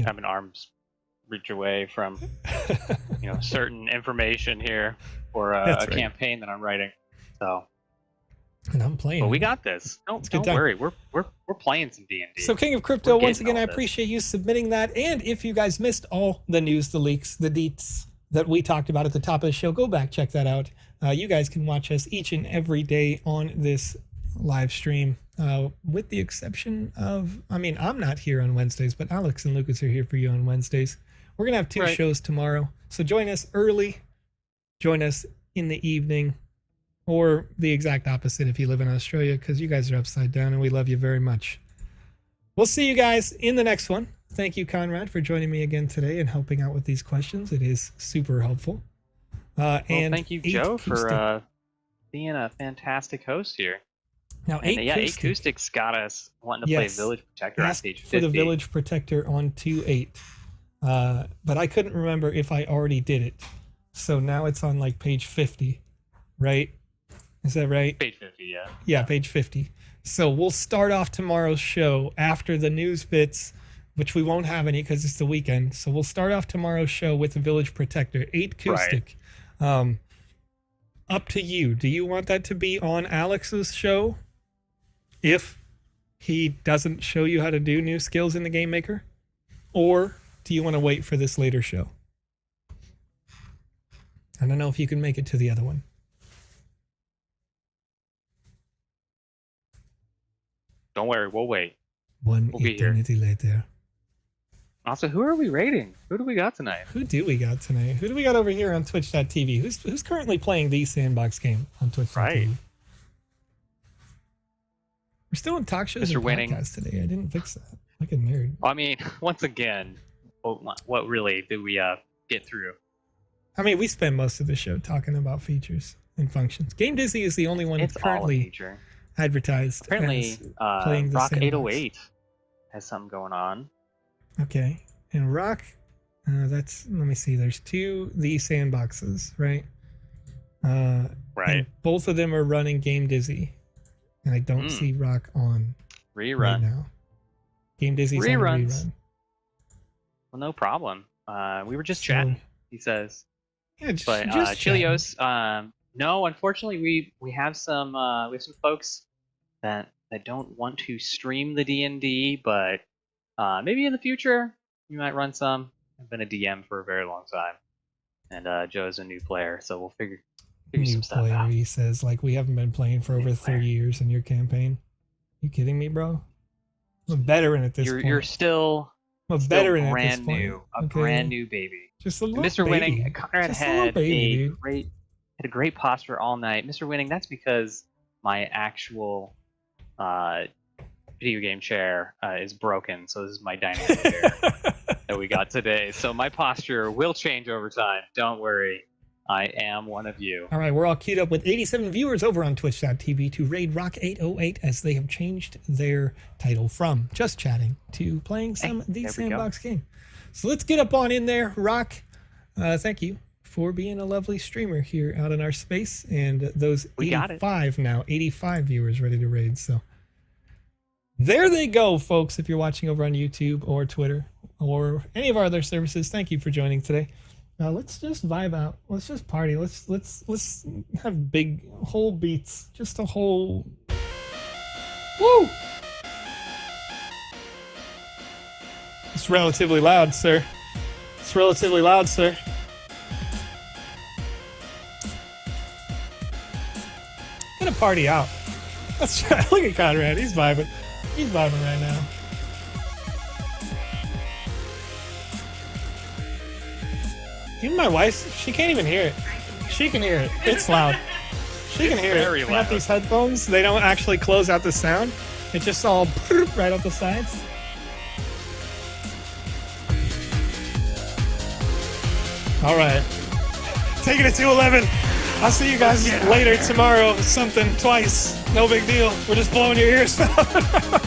have an arm's reach away from, certain information here for a campaign that I'm writing. So. And I'm playing. But we got this. Don't worry. We're playing some D&D. So King of Crypto, once again, I appreciate you submitting that. And if you guys missed all the news, the leaks, the deets that we talked about at the top of the show, go back, check that out. You guys can watch us each and every day on this live stream, with the exception of, I'm not here on Wednesdays, but Alex and Lucas are here for you on Wednesdays. We're going to have two shows tomorrow. So join us early, join us in the evening, or the exact opposite if you live in Australia, because you guys are upside down and we love you very much. We'll see you guys in the next one. Thank you, Conrad, for joining me again today and helping out with these questions. It is super helpful. And thank you, Joe, for being a fantastic host here. Now, Acoustic's got us wanting to play Village Protector on stage 50. For the Village Protector on 2.8. But I couldn't remember if I already did it. So now it's on like page 50, right? Is that right? Page 50, yeah. Yeah, page 50. So we'll start off tomorrow's show after the news bits, which we won't have any because it's the weekend. So we'll start off tomorrow's show with the Village Protector, 8 acoustic. Right. Up to you. Do you want that to be on Alex's show if he doesn't show you how to do new skills in the Game Maker? Or do you want to wait for this later show? I don't know if you can make it to the other one. Don't worry, we'll wait. We'll eternity later. Also, who are we rating? Who do we got tonight? Who do we got tonight? Who do we got over here on Twitch.tv? Who's currently playing the Sandbox game on Twitch.tv? Right. We're still in talk shows and podcasts today. I didn't fix that. Like a nerd. I mean, once again, what really did we get through? I mean, we spend most of the show talking about features and functions. Game Dizzy is the only one that's currently advertised. Apparently, playing the Rock Sandbox. 808 has something going on. Okay. And Rock, let me see. There's 2 the sandboxes, right? Right. And both of them are running Game Dizzy. And I don't see Rock on rerun right now. Game Dizzy's on rerun. Well, no problem. We were just chatting, he says. Yeah, just Chilios, no, unfortunately, we have some folks that don't want to stream the D&D, but maybe in the future we might run some. I've been a DM for a very long time, and Joe's a new player, so we'll figure some stuff out. He says, like, we haven't been playing for over 30 years in your campaign. You kidding me, bro? I'm a veteran at this point. You're still a veteran at this point. Brand new baby. Just a little Mr. baby. Winning, Conrad had a great posture all night. Mr. Winning, that's because my actual video game chair is broken, so this is my dining room chair that we got today. So my posture will change over time. Don't worry. I am one of you. All right, we're all queued up with 87 viewers over on Twitch.tv to raid Rock 808 as they have changed their title from just chatting to playing the Sandbox game. So let's get up on in there. Rock, thank you for being a lovely streamer here out in our space. And those 85 viewers ready to raid. So there they go, folks. If you're watching over on YouTube or Twitter or any of our other services, thank you for joining today. Now let's just vibe out. Let's just party. Let's have big whole beats. Just a whole woo. It's relatively loud, sir. It's relatively loud, sir. Gonna party out. That's right. Look at Conrad. He's vibing. He's vibing right now. Even my wife, she can't even hear it. She can hear it. It's loud. She can hear it. I got these headphones. They don't actually close out the sound. It's just all right up the sides. All right. Taking it to 11. I'll see you guys later tomorrow. Something twice. No big deal. We're just blowing your ears out.